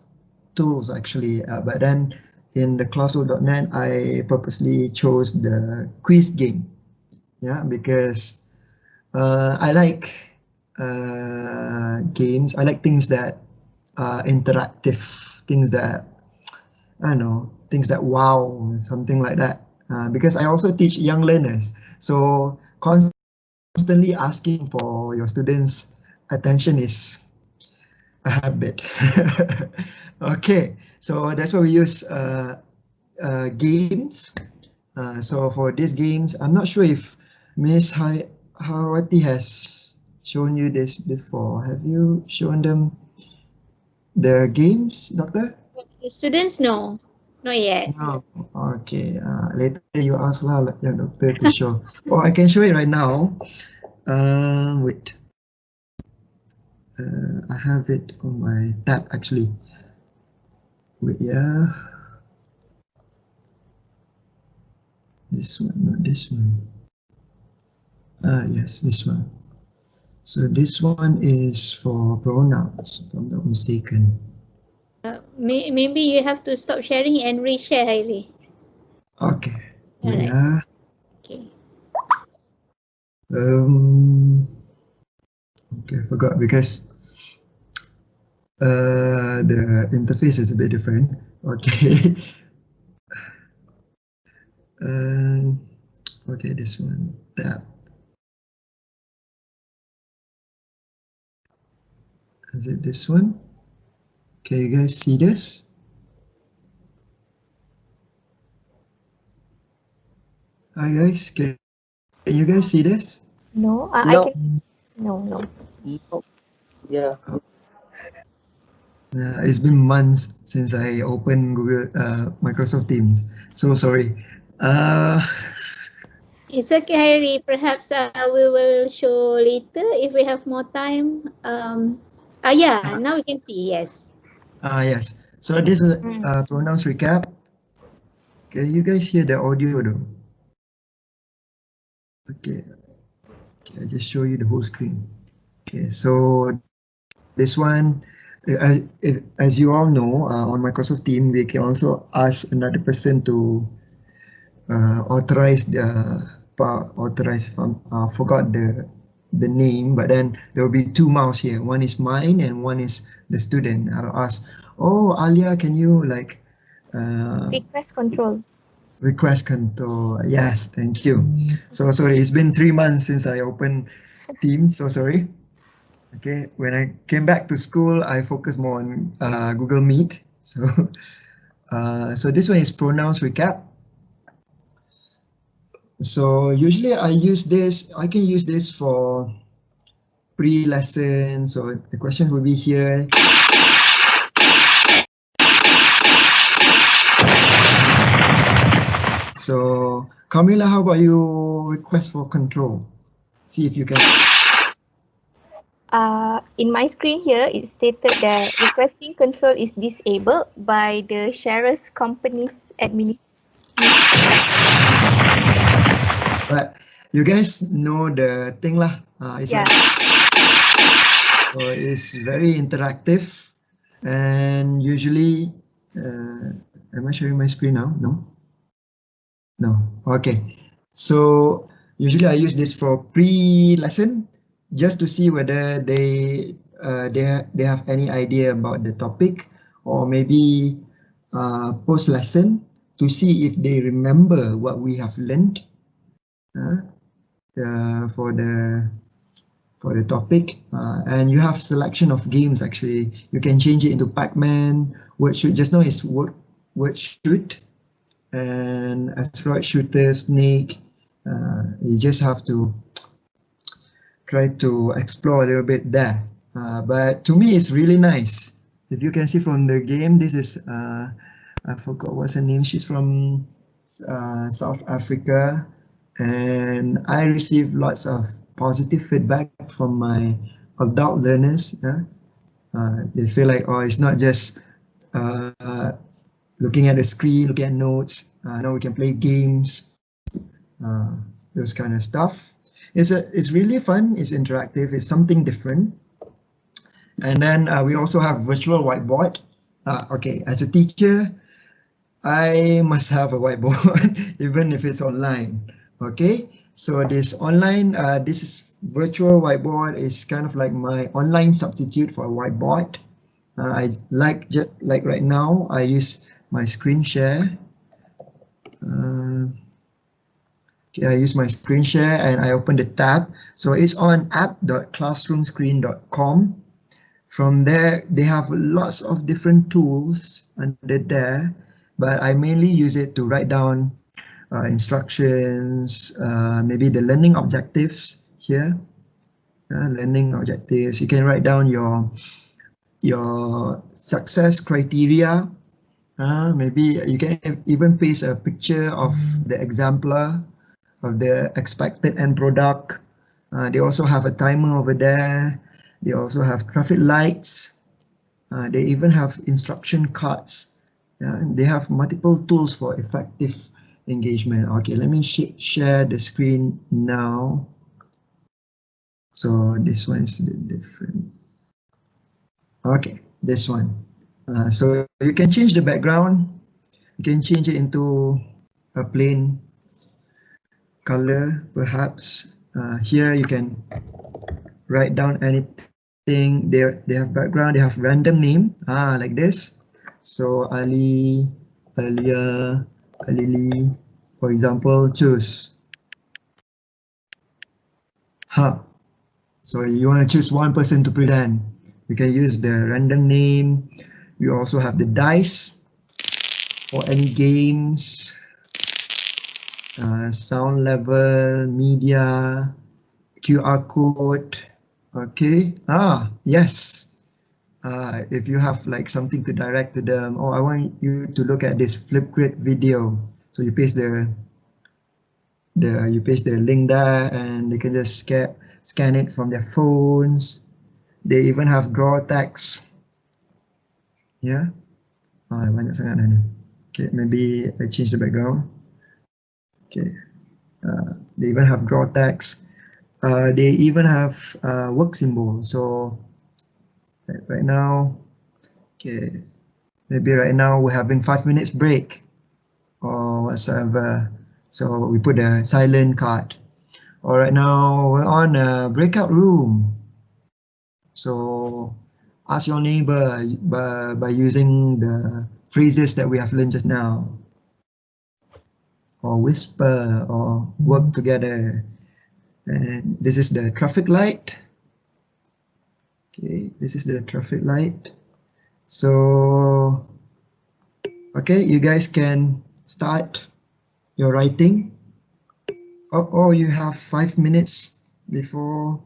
tools actually, but then in the classtool.net, I purposely chose the quiz game. Yeah, because I like games. I like things that are interactive, things that I don't know, things that wow, something like that. Because I also teach young learners, so constantly asking for your students' attention is a habit. Okay, so that's why we use games. So for these games, I'm not sure if Miss Harawati has shown you this before. Have you shown them the games, Doctor? The students, no, not yet. No. Okay. Later you ask lah, ya Doctor to show. Oh, I can show it right now. Wait. I have it on my tab actually. Wait, yeah. This one, not this one. Yes, this one. So this one is for pronouns, if I'm not mistaken. Maybe you have to stop sharing and reshare, Khairi. Okay. Alright. Yeah. Okay. Okay, I forgot because the interface is a bit different. Okay. Okay, this one. Tab. Is it this one? Can you guys see this? Hi guys, can you guys see this? No, I No. can. No. No. Yeah. It's been months since I opened Google Microsoft Teams. So sorry. It's okay, Khairi. Perhaps we will show later if we have more time. Yeah, now we can see, yes. Yes. So this is pronouns recap. Can you guys hear the audio though? Okay. Okay, I just show you the whole screen. Okay, so this one, as you all know, on Microsoft Teams, we can also ask another person to authorize the authorize. Forgot the name, but then there will be two mouse here. One is mine and one is the student. I'll ask, oh Alia, can you like Request control. request control? Yes, thank you. So sorry, it's been 3 months since I opened Teams. So sorry. Okay, when I came back to school, I focused more on Google Meet. So, so this one is pronouns recap. So usually I use this. I can use this for pre-lesson. So the question will be here. So Camila, how about you request for control? See if you can. In my screen here, it stated that requesting control is disabled by the sharers company's administration. But you guys know the thing lah. Yeah. So it's very interactive, and usually, am I sharing my screen now? No. No. Okay. So usually I use this for pre-lesson, just to see whether they have any idea about the topic, or maybe post-lesson to see if they remember what we have learned for the topic. And you have selection of games. Actually, you can change it into Pac-Man. Word shoot. Just now is word shoot, and asteroid shooter, snake. You just have to try to explore a little bit there. But to me, it's really nice. If you can see from the game, this is I forgot what's her name. She's from South Africa, and I received lots of positive feedback from my adult learners. They feel like, oh, it's not just looking at the screen, looking at notes. Now we can play games, those kind of stuff. It's really fun. It's interactive. It's something different. And then we also have virtual whiteboard. Okay, as a teacher, I must have a whiteboard even if it's online. Okay, so this online, this is virtual whiteboard is kind of like my online substitute for a whiteboard. I like right now, I use my screen share. Okay, I use my screen share and I open the tab. So it's on app.classroomscreen.com. From there, they have lots of different tools under there, but I mainly use it to write down instructions, maybe the learning objectives here. Learning objectives. You can write down your success criteria. Maybe you can even paste a picture of the exemplar of the expected end product. They also have a timer over there. They also have traffic lights. They even have instruction cards. They have multiple tools for effective engagement. Okay, let me share the screen now. So this one is a bit different. Okay, this one. So you can change the background. You can change it into a plain color, perhaps. Here you can write down anything. They have background. They have random name. Like this. So Ali, Alia, Alili, for example, choose. So you want to choose one person to present. You can use the random name. You also have the dice for any games, sound level, media, QR code. Okay. Yes. If you have like something to direct to them, I want you to look at this Flipgrid video. So you paste the link there, and they can just scan it from their phones. They even have draw text. Yeah. Banyak sangat dah ni. Okay, maybe I change the background. Okay. They even have draw text. They even have work symbol. So right now, okay, maybe right now we're having 5 minutes break or whatsoever. So we put a silent card. Or right now we're on a breakout room. So ask your neighbor by using the phrases that we have learned just now. Or whisper or work together. And this is the traffic light. Okay, this is the traffic light. So, okay, you guys can start your writing. Or you have 5 minutes before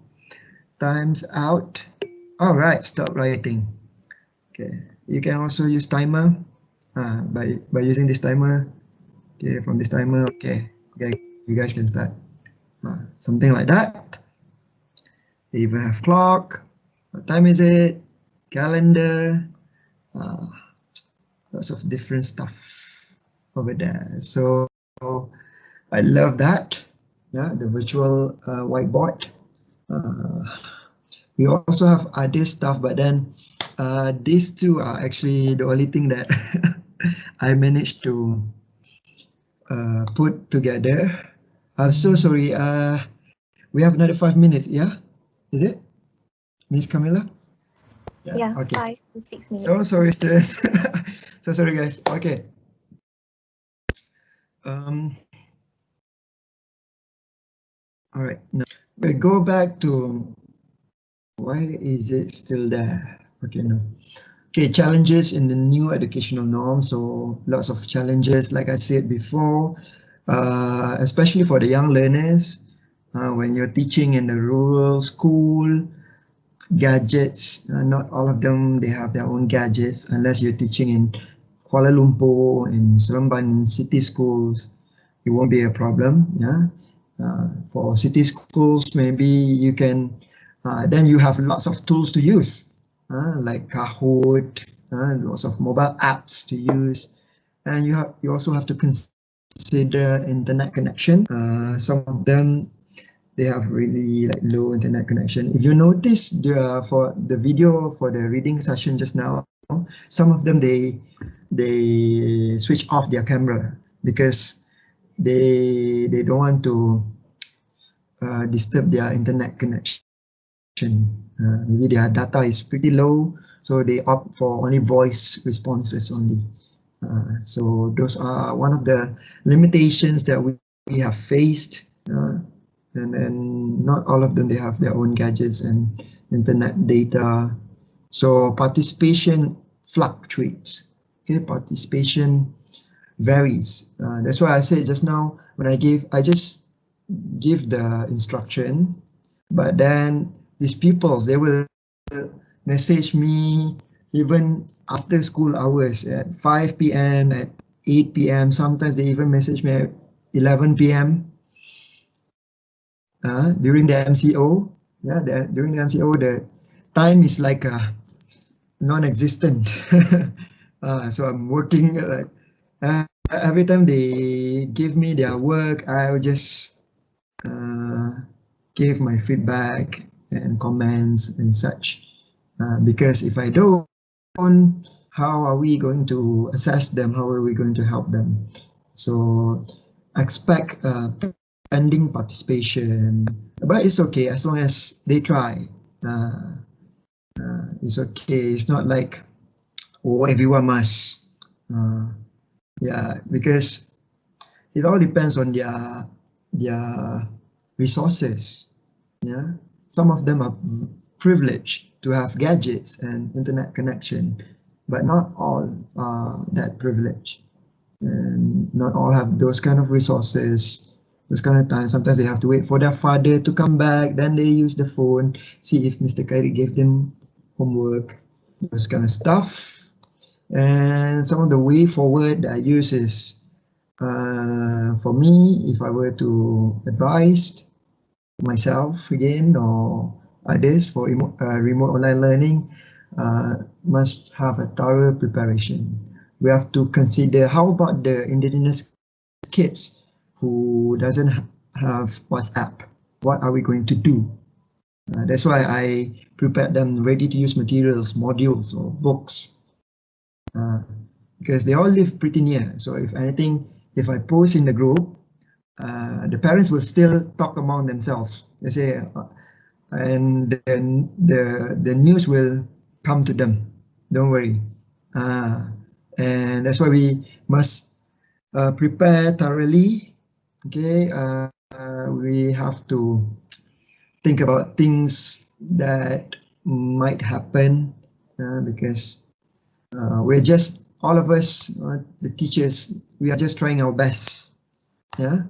time's out. All right, stop writing. Okay, you can also use timer by using this timer. Okay, from this timer, okay, you guys can start. Something like that. They even have clock. What time is it? Calendar. Lots of different stuff over there. So I love that. Yeah, the virtual whiteboard. We also have other stuff, but then these two are actually the only thing that I managed to put together. I'm so sorry. We have another 5 minutes. Yeah, is it, Miss Camilla? Yeah, okay. 5 to 6 minutes. So sorry, students. So sorry, guys. Okay. All right. Now we go back to why is it still there? Okay, no. Okay, challenges in the new educational norm. So lots of challenges, like I said before, especially for the young learners. When you're teaching in a rural school, gadgets, not all of them, they have their own gadgets, unless you're teaching in Kuala Lumpur, in Seremban, in city schools, it won't be a problem. Yeah. For city schools, maybe you can, then you have lots of tools to use, like Kahoot, lots of mobile apps to use, and you also have to consider internet connection. Some of them, they have really like low internet connection. If you notice for the video for the reading session just now, some of them they switch off their camera because they don't want to disturb their internet connection. Maybe their data is pretty low, so they opt for only voice responses only. So those are one of the limitations that we have faced. And then not all of them, they have their own gadgets and internet data. So participation fluctuates. Okay, participation varies. That's why I said just now when I just give the instruction, but then these pupils, they will message me even after school hours at 5 p.m., at 8 p.m. Sometimes they even message me at 11 p.m. During the MCO. Yeah, during the MCO, the time is like non-existent. So I'm working every time they give me their work, I'll just give my feedback and comments and such. Because if I don't, how are we going to assess them? How are we going to help them? So expect pending participation, but it's okay as long as they try. It's okay. It's not like, oh, everyone must. Yeah, because it all depends on their resources. Yeah, some of them are privileged to have gadgets and internet connection, but not all are that privileged, and not all have those kind of resources. Those kind of times, sometimes they have to wait for their father to come back, then they use the phone, see if Mr. Khairi gave them homework, those kind of stuff. And some of the way forward that I use is, for me, if I were to advise myself again or others for remote online learning, must have a thorough preparation. We have to consider how about the indigenous kids who doesn't have WhatsApp. what are we going to do? That's why I prepared them ready-to-use materials, modules or books, because they all live pretty near. So if anything, if I post in the group, the parents will still talk among themselves. They say, and then the news will come to them. Don't worry. And that's why we must prepare thoroughly. Okay, we have to think about things that might happen because we're just, all of us, the teachers, we are just trying our best, yeah,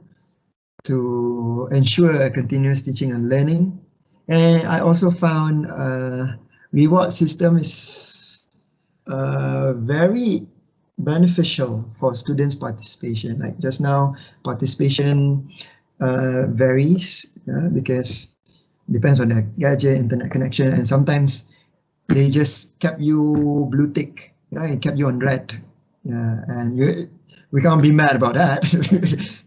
to ensure a continuous teaching and learning. And I also found reward system is very beneficial for students' participation. Like just now, participation varies because depends on the gadget, internet connection, and sometimes they just kept you blue tick, and kept you on red. And we can't be mad about that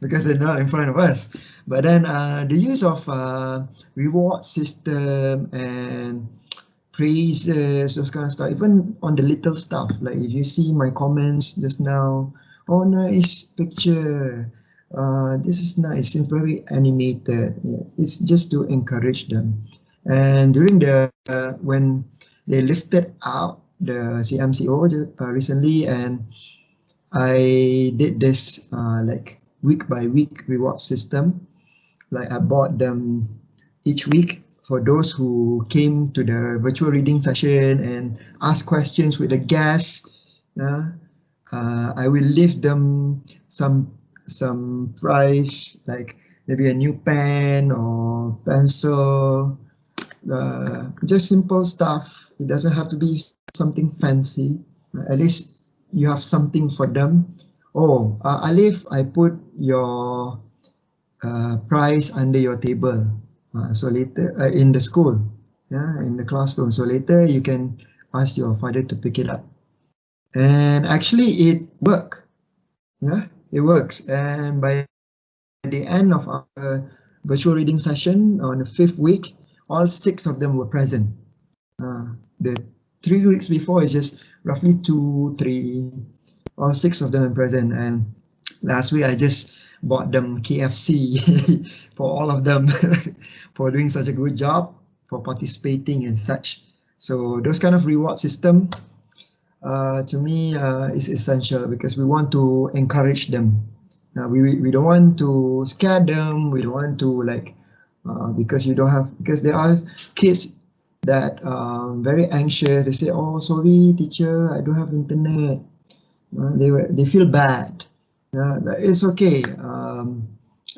because they're not in front of us. But then the use of reward system and praises, those kind of stuff, even on the little stuff, like if you see my comments just now, oh, nice picture, this is nice, it's very animated. It's just to encourage them. And during the when they lifted out the CMCO recently, and I did this like week by week reward system. Like I bought them each week for those who came to the virtual reading session and asked questions with the guests. I will leave them some prize, like maybe a new pen or pencil, just simple stuff. It doesn't have to be something fancy. At least you have something for them. Oh, Alif, I put your prize under your table. So later in the school, in the classroom. So later you can ask your father to pick it up. And actually it worked. Yeah, it works. And by the end of our virtual reading session on the 5th week, all 6 of them were present. The 3 weeks before is just roughly 2, 3, all 6 of them are present. And last week I just bought them KFC for all of them for doing such a good job, for participating and such. So those kind of reward system to me is essential because we want to encourage them. We don't want to scare them. We don't want to like because you don't have, because there are kids that very anxious. They say, "Oh, sorry, teacher, I don't have internet." They feel bad. But it's okay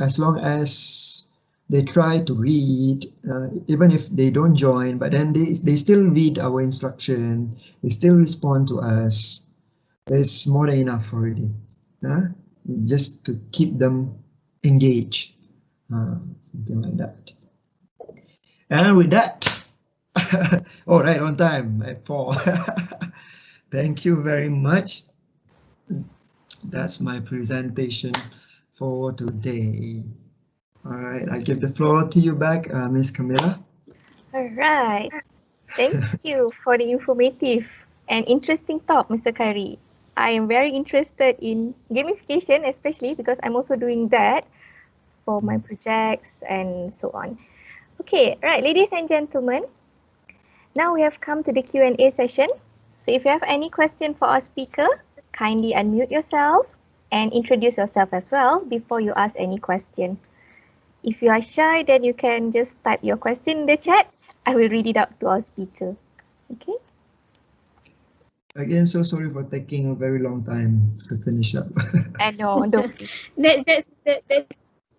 as long as they try to read, even if they don't join, but then they still read our instruction, they still respond to us. It's more than enough already. Just to keep them engaged, something like that. And with that, oh, right on time at 4. Thank you very much. That's my presentation for today. All right, I give the floor to you back, Miss Camilla. All right. Thank you for the informative and interesting talk, Mr. Khairi. I am very interested in gamification, especially because I'm also doing that for my projects and so on. Okay, right, ladies and gentlemen, now we have come to the Q&A session. So if you have any question for our speaker, kindly unmute yourself and introduce yourself as well before you ask any question. If you are shy, then you can just type your question in the chat. I will read it out to our speaker. Okay. Again, so sorry for taking a very long time to finish up. No, don't. That's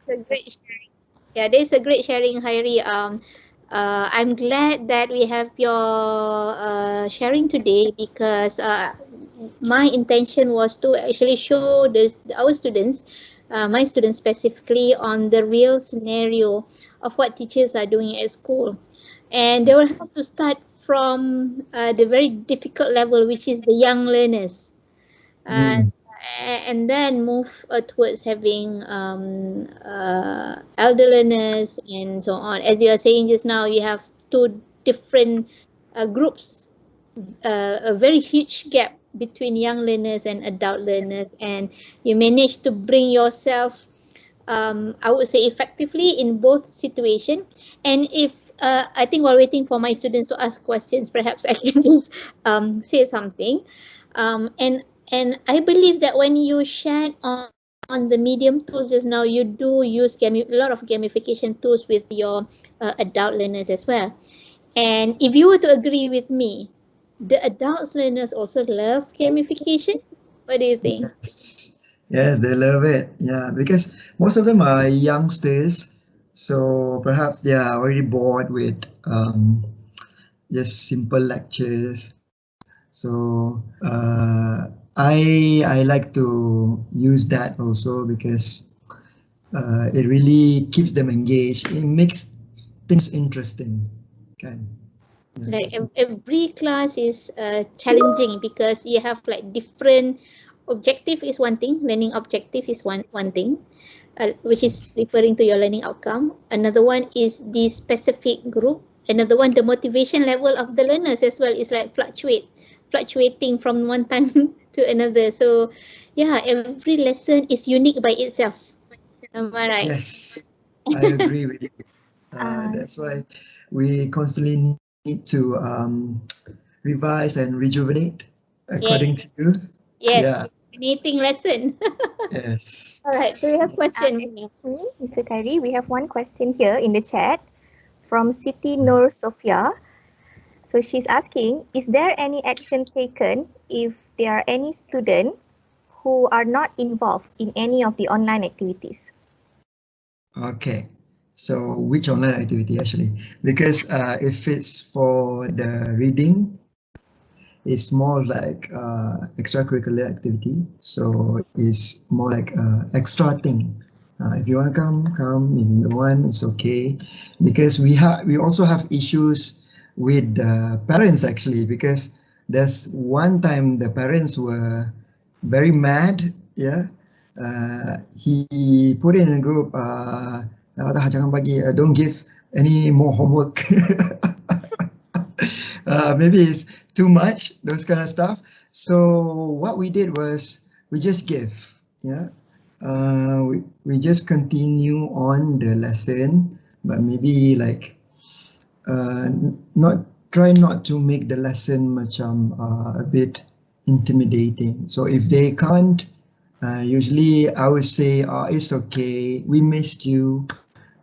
a great sharing. Yeah, that's a great sharing, Khairi. I'm glad that we have your sharing today because my intention was to actually show our students, my students specifically, on the real scenario of what teachers are doing at school. And they will have to start from the very difficult level, which is the young learners. and then move towards having elder learners and so on. As you are saying just now, you have two different groups, a very huge gap between young learners and adult learners, and you manage to bring yourself, I would say, effectively in both situations. And if I think while waiting for my students to ask questions, perhaps I can just say something. And I believe that when you shared on the medium tools just now, you do use a lot of gamification tools with your adult learners as well. And if you were to agree with me, the adult learners also love gamification. What do you think? Yes. Yes, they love it. Yeah, because most of them are youngsters, so perhaps they are already bored with just simple lectures. So I like to use that also because it really keeps them engaged. It makes things interesting. Okay. Like every class is challenging because you have like different objective is one thing, learning objective is one thing, which is referring to your learning outcome. Another one is the specific group. Another one, the motivation level of the learners as well is like fluctuating from one time to another. So yeah, every lesson is unique by itself. Am I right? Yes, I agree with you. That's why we constantly need to revise and rejuvenate according to you. Yes, Yeah. rejuvenating lesson. Yes. All right, so we have question. Excuse me, Mr. Khairi, we have one question here in the chat from Siti Nur Sofia. So she's asking, is there any action taken if there are any students who are not involved in any of the online activities? Okay. So which online activity actually? Because if it's for the reading, it's more like extracurricular activity. So it's more like extra thing. If you want to come. If you don't want, it's okay. Because we also have issues with the parents actually, because there's one time the parents were very mad. Yeah, he put in a group. Jangan bagi, don't give any more homework. Maybe it's too much, those kind of stuff. So what we did was we just give, yeah. We just continue on the lesson, but maybe like not to make the lesson macam a bit intimidating. So if they can't, usually I would say, oh, it's okay, we missed you.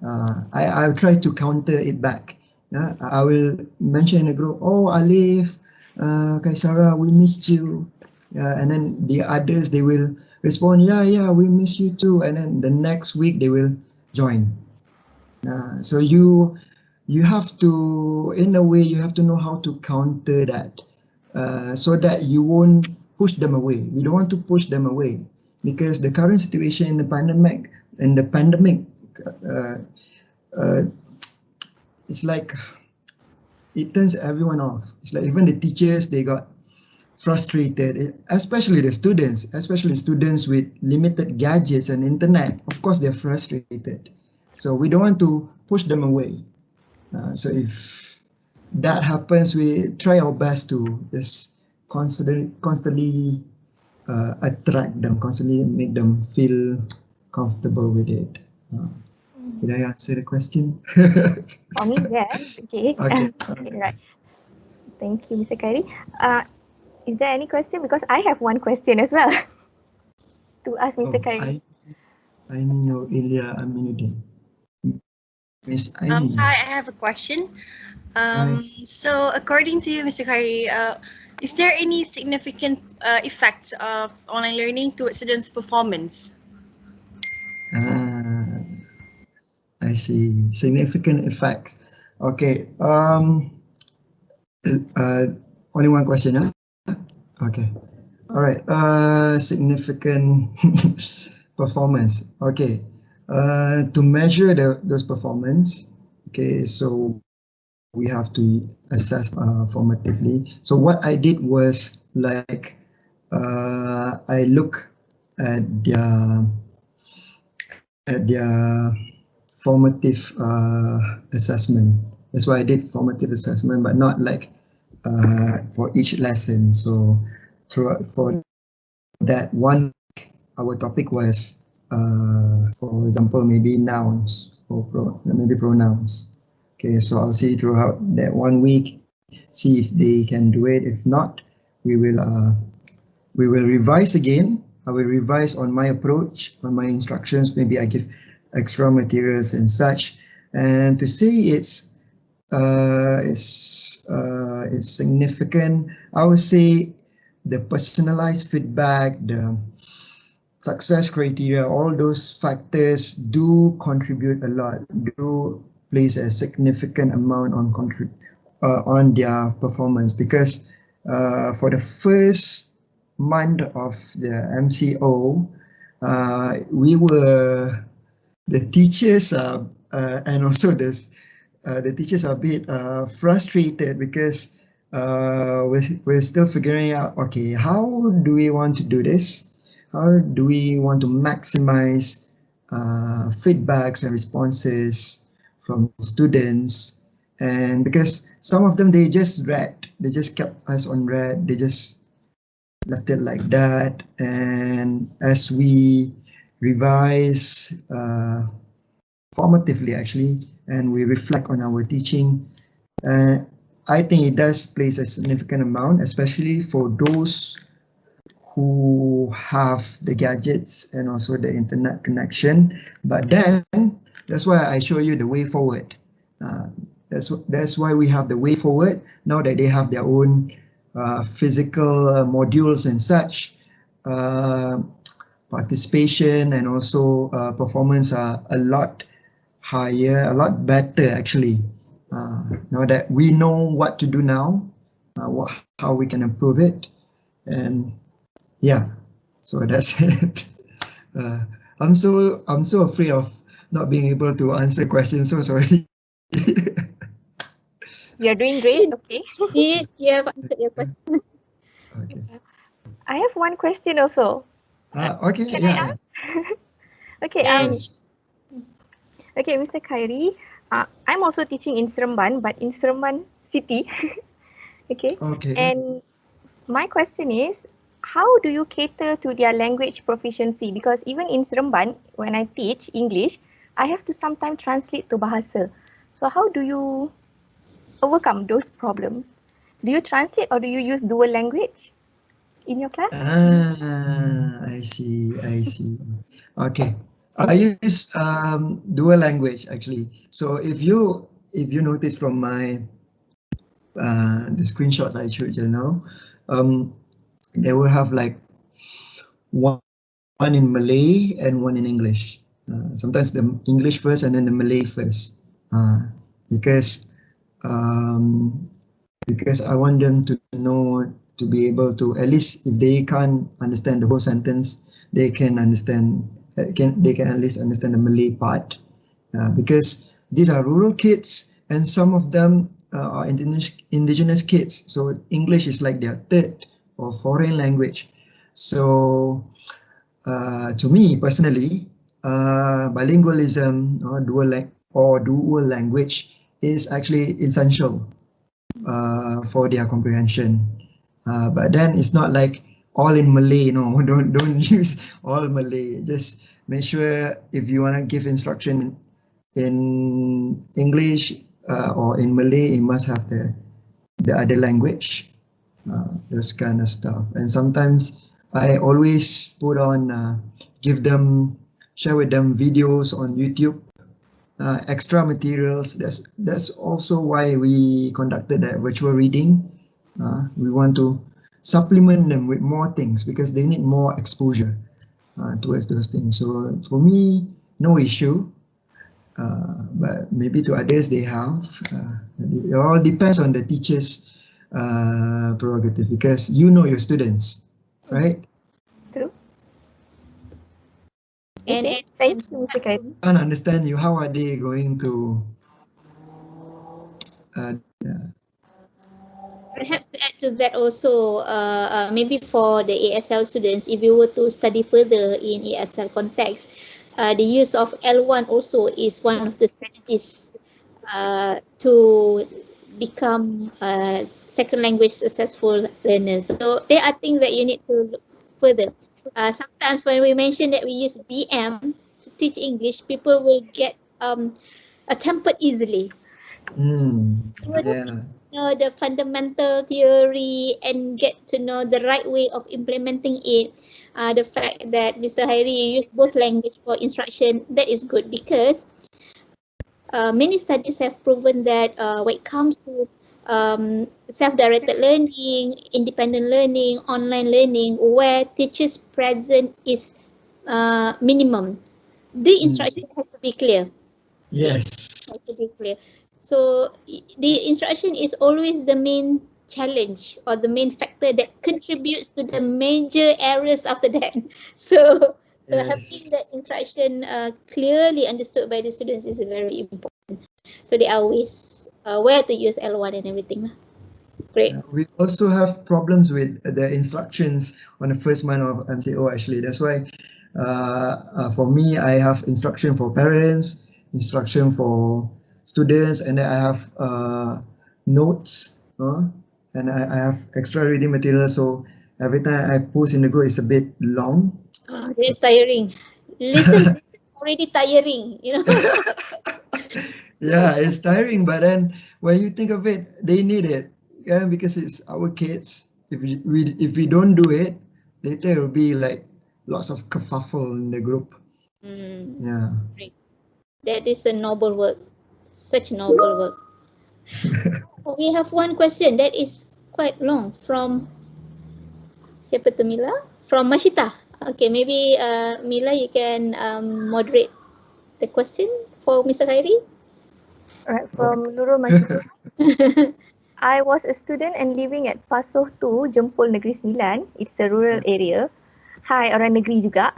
I'll try to counter it back. Yeah, I will mention in the group, oh, Alif, Kaisara, we missed you. And then the others, they will respond, yeah, we miss you too. And then the next week they will join. So you have to, in a way, you have to know how to counter that so that you won't push them away. We don't want to push them away because the current situation in the pandemic, it's like it turns everyone off. It's like even the teachers, they got frustrated, especially the students, especially students with limited gadgets and internet. Of course, they're frustrated. So we don't want to push them away. So if that happens, we try our best to just constantly attract them, constantly make them feel comfortable with it. Did I answer the question? For me, yes. Okay. Okay. Okay, right. Thank you, Mr. Khairi. Is there any question? Because I have one question as well to ask Mr. Khairi. I know Ilya Aminuddin. Miss Aini. Hi, I have a question. So according to you, Mr. Khairi, is there any significant effects of online learning to students' performance? I see. Significant effects. Okay. Only one question, huh? Okay. All right. Significant performance. Okay. To measure those performance, okay, so we have to assess formatively. So what I did was like I look at their formative assessment. That's why I did formative assessment, but not like for each lesson. So for that one, our topic was, for example, maybe nouns or maybe pronouns. Okay, so I'll see throughout that 1 week, see if they can do it. If not, we will revise again. I will revise on my approach, on my instructions. Maybe I give extra materials and such. And to say it's significant, I would say the personalized feedback, the success criteria, all those factors do contribute a lot, do place a significant amount on their performance, because for the first month of the MCO, the teachers and also the teachers are a bit frustrated because we're still figuring out, okay, how do we want to do this? How do we want to maximize feedbacks and responses from students? And because some of them, they just kept us on read, they just left it like that. And as we revise formatively, actually, and we reflect on our teaching, I think it does place a significant amount, especially for those who have the gadgets and also the internet connection. But then that's why I show you the way forward. That's why we have the way forward. Now that they have their own physical modules and such, participation and also performance are a lot higher, a lot better actually. Now that we know what to do now, how we can improve it, and yeah, so that's it. I'm so afraid of not being able to answer questions. So sorry. You're doing great. Okay. You have answered your question. Okay. I have one question also. Okay. Can Yeah. I ask? Okay. Yes. Okay, Mr. Khairi. I'm also teaching in Seremban, but in Seremban City. Okay. Okay. And my question is, how do you cater to their language proficiency? Because even in Seremban, when I teach English, I have to sometimes translate to Bahasa. So how do you overcome those problems? Do you translate or do you use dual language in your class? I see. Okay. I use dual language actually. So if you notice from my the screenshots I showed you now, they will have like one in Malay and one in English. Sometimes the English first and then the Malay first, because I want them to know, to be able to, at least if they can't understand the whole sentence, they can understand, they can at least understand the Malay part, because these are rural kids and some of them are indigenous kids, so English is like their third or foreign language. So to me personally, bilingualism or dual language is actually essential for their comprehension. But then it's not like all in Malay. No, don't use all Malay. Just make sure if you want to give instruction in English or in Malay, you must have the other language. Those kind of stuff. And sometimes I always put on, share with them videos on YouTube, extra materials. That's also why we conducted that virtual reading. We want to supplement them with more things because they need more exposure towards those things. So for me, no issue. But maybe to others they have. It all depends on the teacher's prerogative, because you know your students, right? True. And, Okay. Thank you, Mr. Khairi. Can't understand you. How are they going to? Perhaps to add to that also, maybe for the ESL students, if you were to study further in ESL context, the use of L1 also is one of the strategies to become second language successful learners. So there are things that you need to look further. Sometimes when we mention that we use BM to teach English, people will get tempered easily. Yeah. Know the fundamental theory and get to know the right way of implementing it. The fact that Mr. Khairi used both language for instruction, that is good because many studies have proven that when it comes to self-directed learning, independent learning, online learning, where teachers present is minimum, the instruction has to be clear. Yes. Has to be clear. So the instruction is always the main challenge or the main factor that contributes to the major errors after that. So having that instruction clearly understood by the students is very important. So they are always aware to use L1 and everything. Great. We also have problems with the instructions on the first month of MCO actually. That's why for me, I have instruction for parents, instruction for students, and then I have notes, and I have extra reading material. So every time I post in the group, it's a bit long. That's tiring. Listen, already tiring, you know. Yeah, it's tiring, but then when you think of it, they need it. Yeah, because it's our kids. If we don't do it, later it will be like lots of kerfuffle in the group. Yeah. Great. That is a noble work. Such noble work. We have one question that is quite long from siapa tu Mila? From Mashita. Okay, maybe Mila, you can moderate the question for Mr. Khairi. Alright, from Nurul Mashita. I was a student and living at Pasoh 2, Jempol Negeri Sembilan. It's a rural area. Hi, orang negeri juga.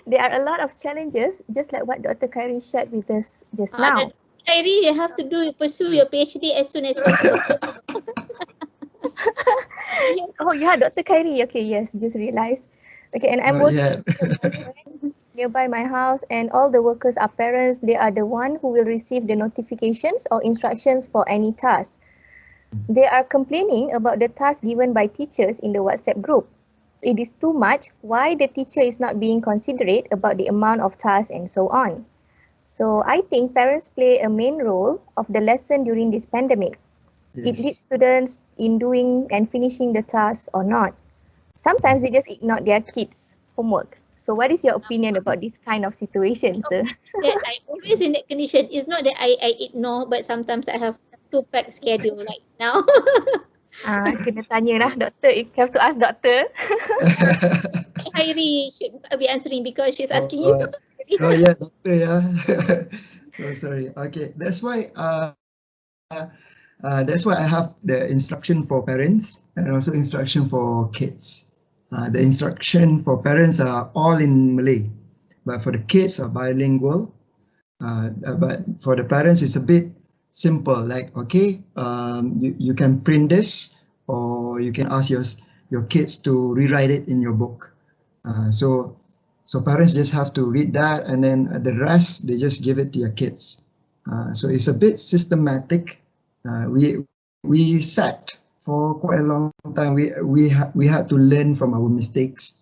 There are a lot of challenges, just like what Dr. Khairi shared with us just now. Khairi, you have to pursue your PhD as soon as possible. Oh, yeah, Dr. Khairi. Okay, yes, just realized. Okay, and I'm working nearby my house, and all the workers are parents. They are the one who will receive the notifications or instructions for any task. They are complaining about the task given by teachers in the WhatsApp group. It is too much. Why the teacher is not being considerate about the amount of tasks and so on. So I think parents play a main role of the lesson during this pandemic. It leads students in doing and finishing the task or not. Sometimes they just ignore their kids' homework. So what is your opinion about this kind of situation, sir? Yeah, I always in that condition. It's not that I ignore, but sometimes I have too packed schedule like now. Kena tanya lah, doctor. You have to ask doctor. Khairi should be answering because she's asking you. Oh yeah, doctor, yeah. So sorry. Okay, that's why I have the instruction for parents and also instruction for kids. The instruction for parents are all in Malay, but for the kids are bilingual. But for the parents, it's a bit simple. Like, okay, you can print this, or you can ask your kids to rewrite it in your book. So parents just have to read that, and then the rest they just give it to your kids. So it's a bit systematic. We sat for quite a long time. We had to learn from our mistakes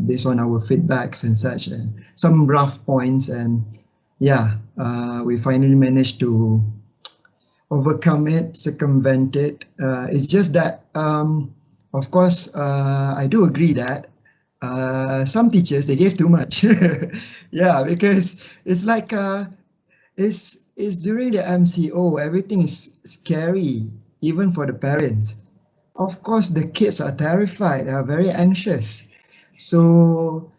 based on our feedbacks and such, and some rough points, and yeah, we finally managed to overcome it, circumvent it. It's just that, of course, I do agree that some teachers, they gave too much. Yeah, because it's like it's during the MCO, everything is scary, even for the parents. Of course, the kids are terrified, they are very anxious. So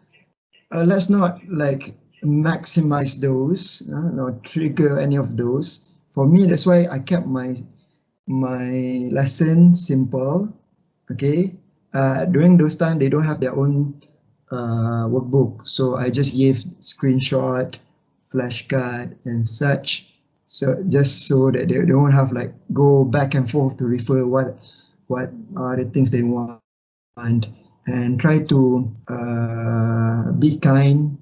let's not like maximize those, or trigger any of those. For me, that's why I kept my lesson simple. Okay, during those time they don't have their own workbook, so I just gave screenshot, flashcard, and such. So just so that they don't have like go back and forth to refer what what are the things they want, and try to be kind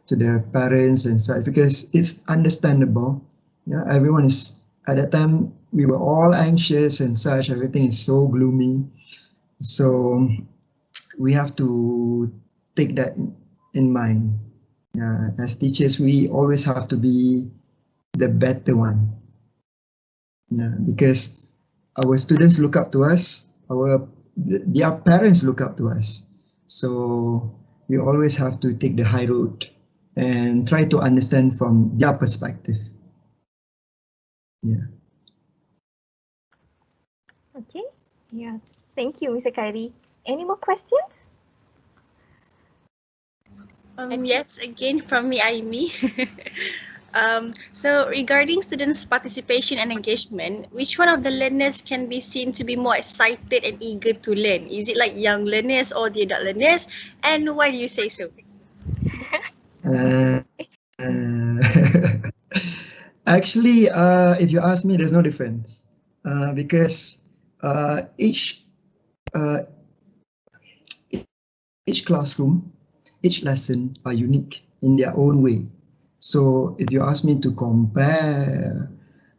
to their parents and such, because it's understandable. Yeah, everyone is at that time, we were all anxious and such, everything is so gloomy. So we have to take that in mind. As teachers, we always have to be the better one. Yeah, because our students look up to us, their parents look up to us. So we always have to take the high road and try to understand from their perspective. Yeah. Okay. Yeah. Thank you, Mr. Khairi. Any more questions? Yes, again from me, Aimi. So regarding students' participation and engagement, which one of the learners can be seen to be more excited and eager to learn? Is it like young learners or the adult learners? And why do you say so? Actually, if you ask me, there's no difference, because each classroom, each lesson are unique in their own way. So if you ask me to compare,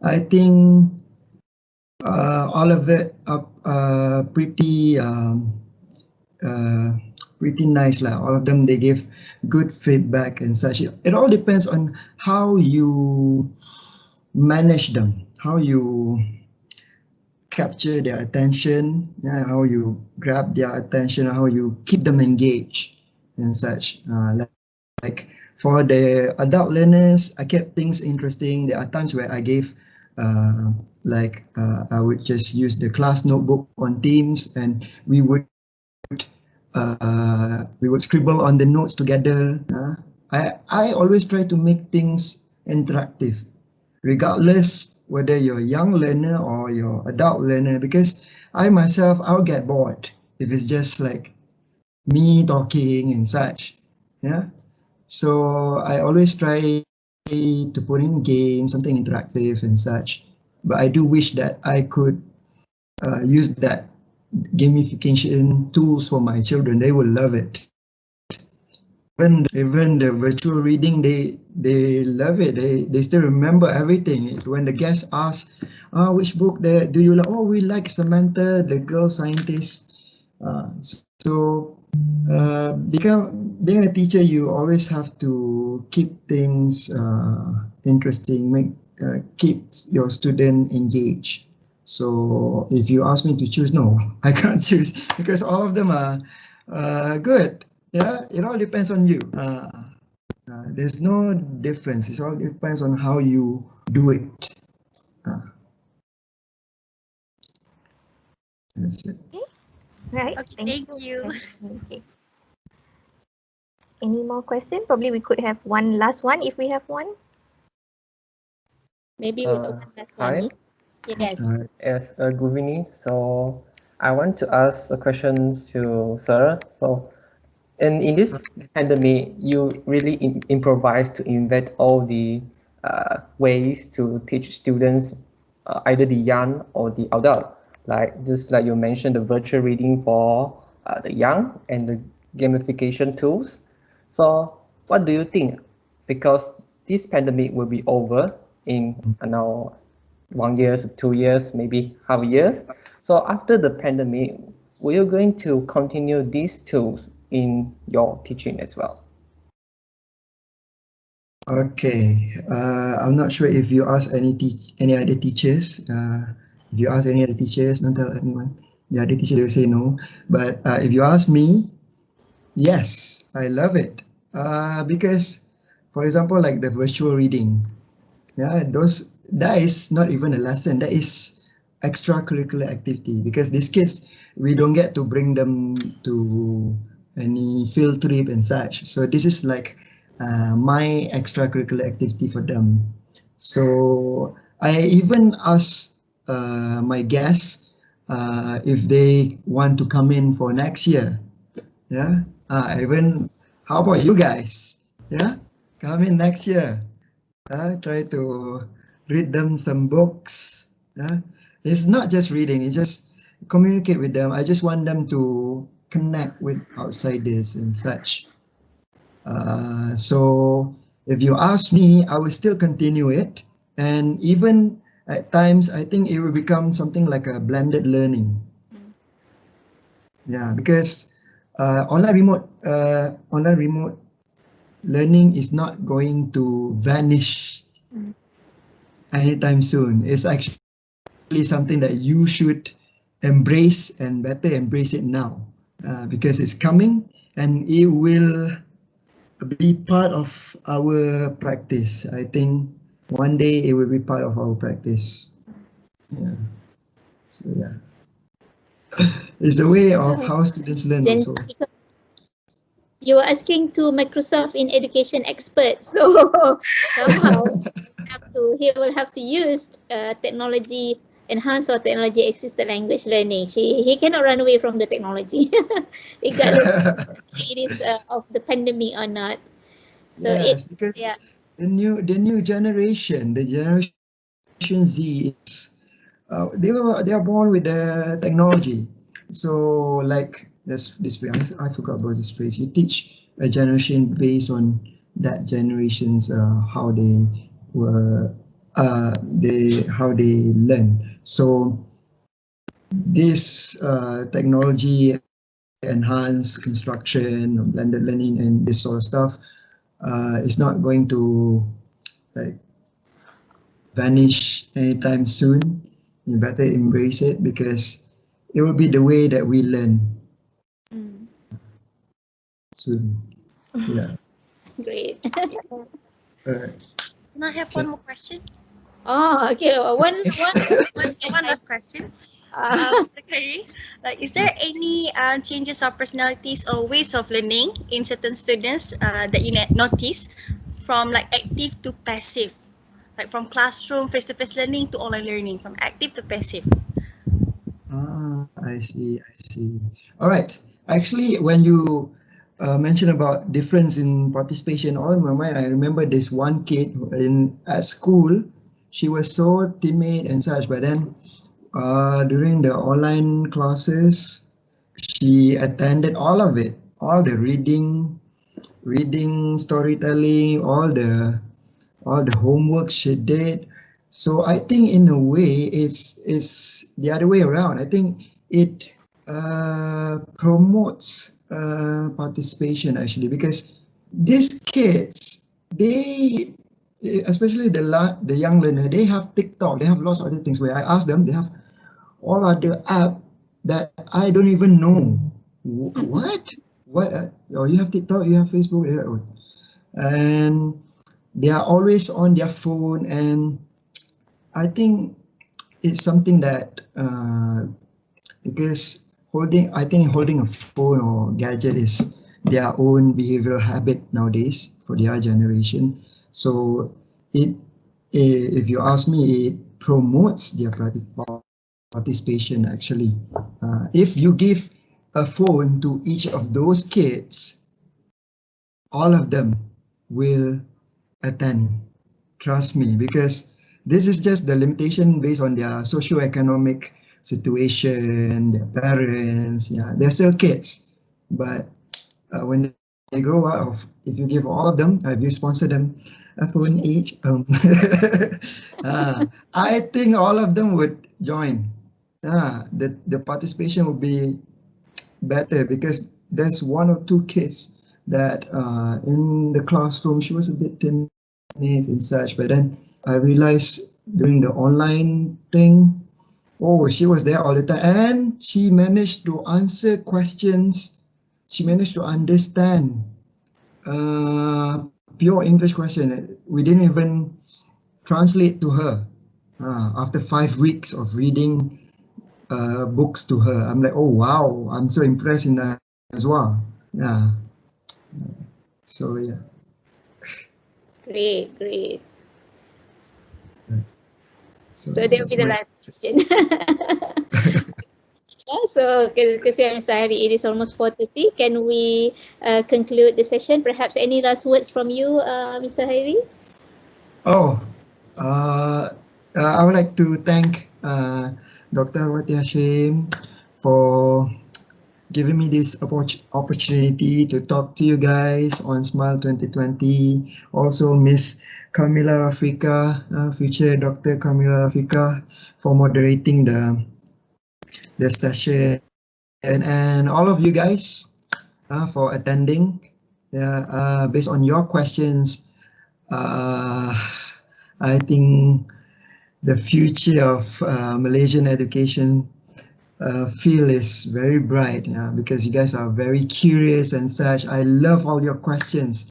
I think all of it are pretty nice lah. All of them, they give good feedback and such. It all depends on how you manage them, how you capture their attention, yeah, how you grab their attention, how you keep them engaged and such. Like for the adult learners, I kept things interesting. There are times where I gave I would just use the class notebook on Teams, and we would scribble on the notes together. I always try to make things interactive, regardless whether you're a young learner or you're adult learner, because I myself, I'll get bored if it's just like me talking and such. Yeah. So I always try to put in games, something interactive and such. But I do wish that I could use that gamification tools for my children. They will love it. Even the virtual reading, they love it. They still remember everything. When the guest asks, which book do you like? Oh, we like Samantha, the girl scientist. So being a teacher, you always have to keep things interesting, keep your student engaged. So if you ask me to choose, no, I can't choose, because all of them are good. Yeah, it all depends on you. There's no difference. It all depends on how you do it. That's it. Okay. Right. Okay, thank you. Okay. Any more questions? Probably we could have one last one if we have one. Maybe we have one last one. Hi. Yes. Yes, good evening. So I want to ask a question to Sir. So in this pandemic, you really improvise to invent all the ways to teach students, either the young or the adult. Just like you mentioned, the virtual reading for the young and the gamification tools. So what do you think? Because this pandemic will be over in now 1 year, 2 years, maybe half years. So after the pandemic, were you going to continue these tools in your teaching as well? Okay, I'm not sure if you ask any other teachers. If you ask any other teachers, don't tell anyone. The other teacher will say no. But if you ask me, yes, I love it. Because, for example, like the virtual reading, yeah, that is not even a lesson. That is extracurricular activity, because these kids, we don't get to bring them to any field trip and such. So this is like my extracurricular activity for them. So I even ask my guests if they want to come in for next year. Yeah. How about you guys? Yeah, come in next year. Try to read them some books. It's not just reading. It's just communicate with them. I just want them to connect with outsiders and such. So if you ask me, I will still continue it. And even at times, I think it will become something like a blended learning. Yeah, because online remote learning is not going to vanish anytime soon. It's actually something that you should embrace and better embrace it now because it's coming and it will be part of our practice. I think one day it will be part of our practice. Yeah. So yeah. It's a way of how students learn Then also. you were asking to Microsoft in education expert, so somehow he will have to use technology enhanced or technology assisted language learning. He cannot run away from the technology, regardless it is of the pandemic or not. So yes, because the new generation, the generation Z is they are born with the technology. So like this phrase, I forgot about this phrase. You teach a generation based on that generation's how they were how they learn. So this technology enhanced instruction, blended learning, and this sort of stuff is not going to like vanish anytime soon. You better embrace it because it will be the way that we learn soon. Yeah. Great. Alright. Can I have one more question? Oh, okay. One last question. Mr. Khairi, is there any changes of personalities or ways of learning in certain students that you notice from like active to passive, like from classroom face-to-face learning to online learning, from active to passive? I see. All right. Actually, when you mentioned about difference in participation, all in my mind, I remember this one kid at school. She was so timid and such, but then during the online classes, she attended all of it, all the reading, storytelling, all the homework she did. So I think in a way it's the other way around. I think it promotes participation actually, because these kids, they especially the young learner, they have TikTok, they have lots of other things. Where I ask them, they have all other app that I don't even know. What? Oh, you have TikTok, you have Facebook, and they are always on their phone, and I think it's something that because holding a phone or gadget is their own behavioral habit nowadays for their generation. So if you ask me, it promotes their participation actually. If you give a phone to each of those kids, all of them will attend. Trust me, because this is just the limitation based on their socio-economic situation, their parents. Yeah, they're still kids, but when they grow up, if you give all of them, if you sponsor them a phone each, I think all of them would join. The participation would be better, because there's one or two kids that in the classroom she was a bit timid and such, but then I realized during the online thing, she was there all the time, and she managed to answer questions. She managed to understand pure English question. We didn't even translate to her. After 5 weeks of reading books to her, I'm like, oh wow, I'm so impressed in that as well. Yeah. So yeah. Great. So that will be the last question. So, Kasihan Mr. Khairi, it is almost 4:30. Can we conclude the session? Perhaps any last words from you, Mr. Khairi? I would like to thank Dr. Wati Hashim for giving me this opportunity to talk to you guys on Smile 2020. Also, Miss Kamila Rafika, future Dr. Kamila Rafika, for moderating the session, and all of you guys for attending. Yeah, based on your questions, I think the future of Malaysian education field is very bright, because you guys are very curious and such. I love all your questions.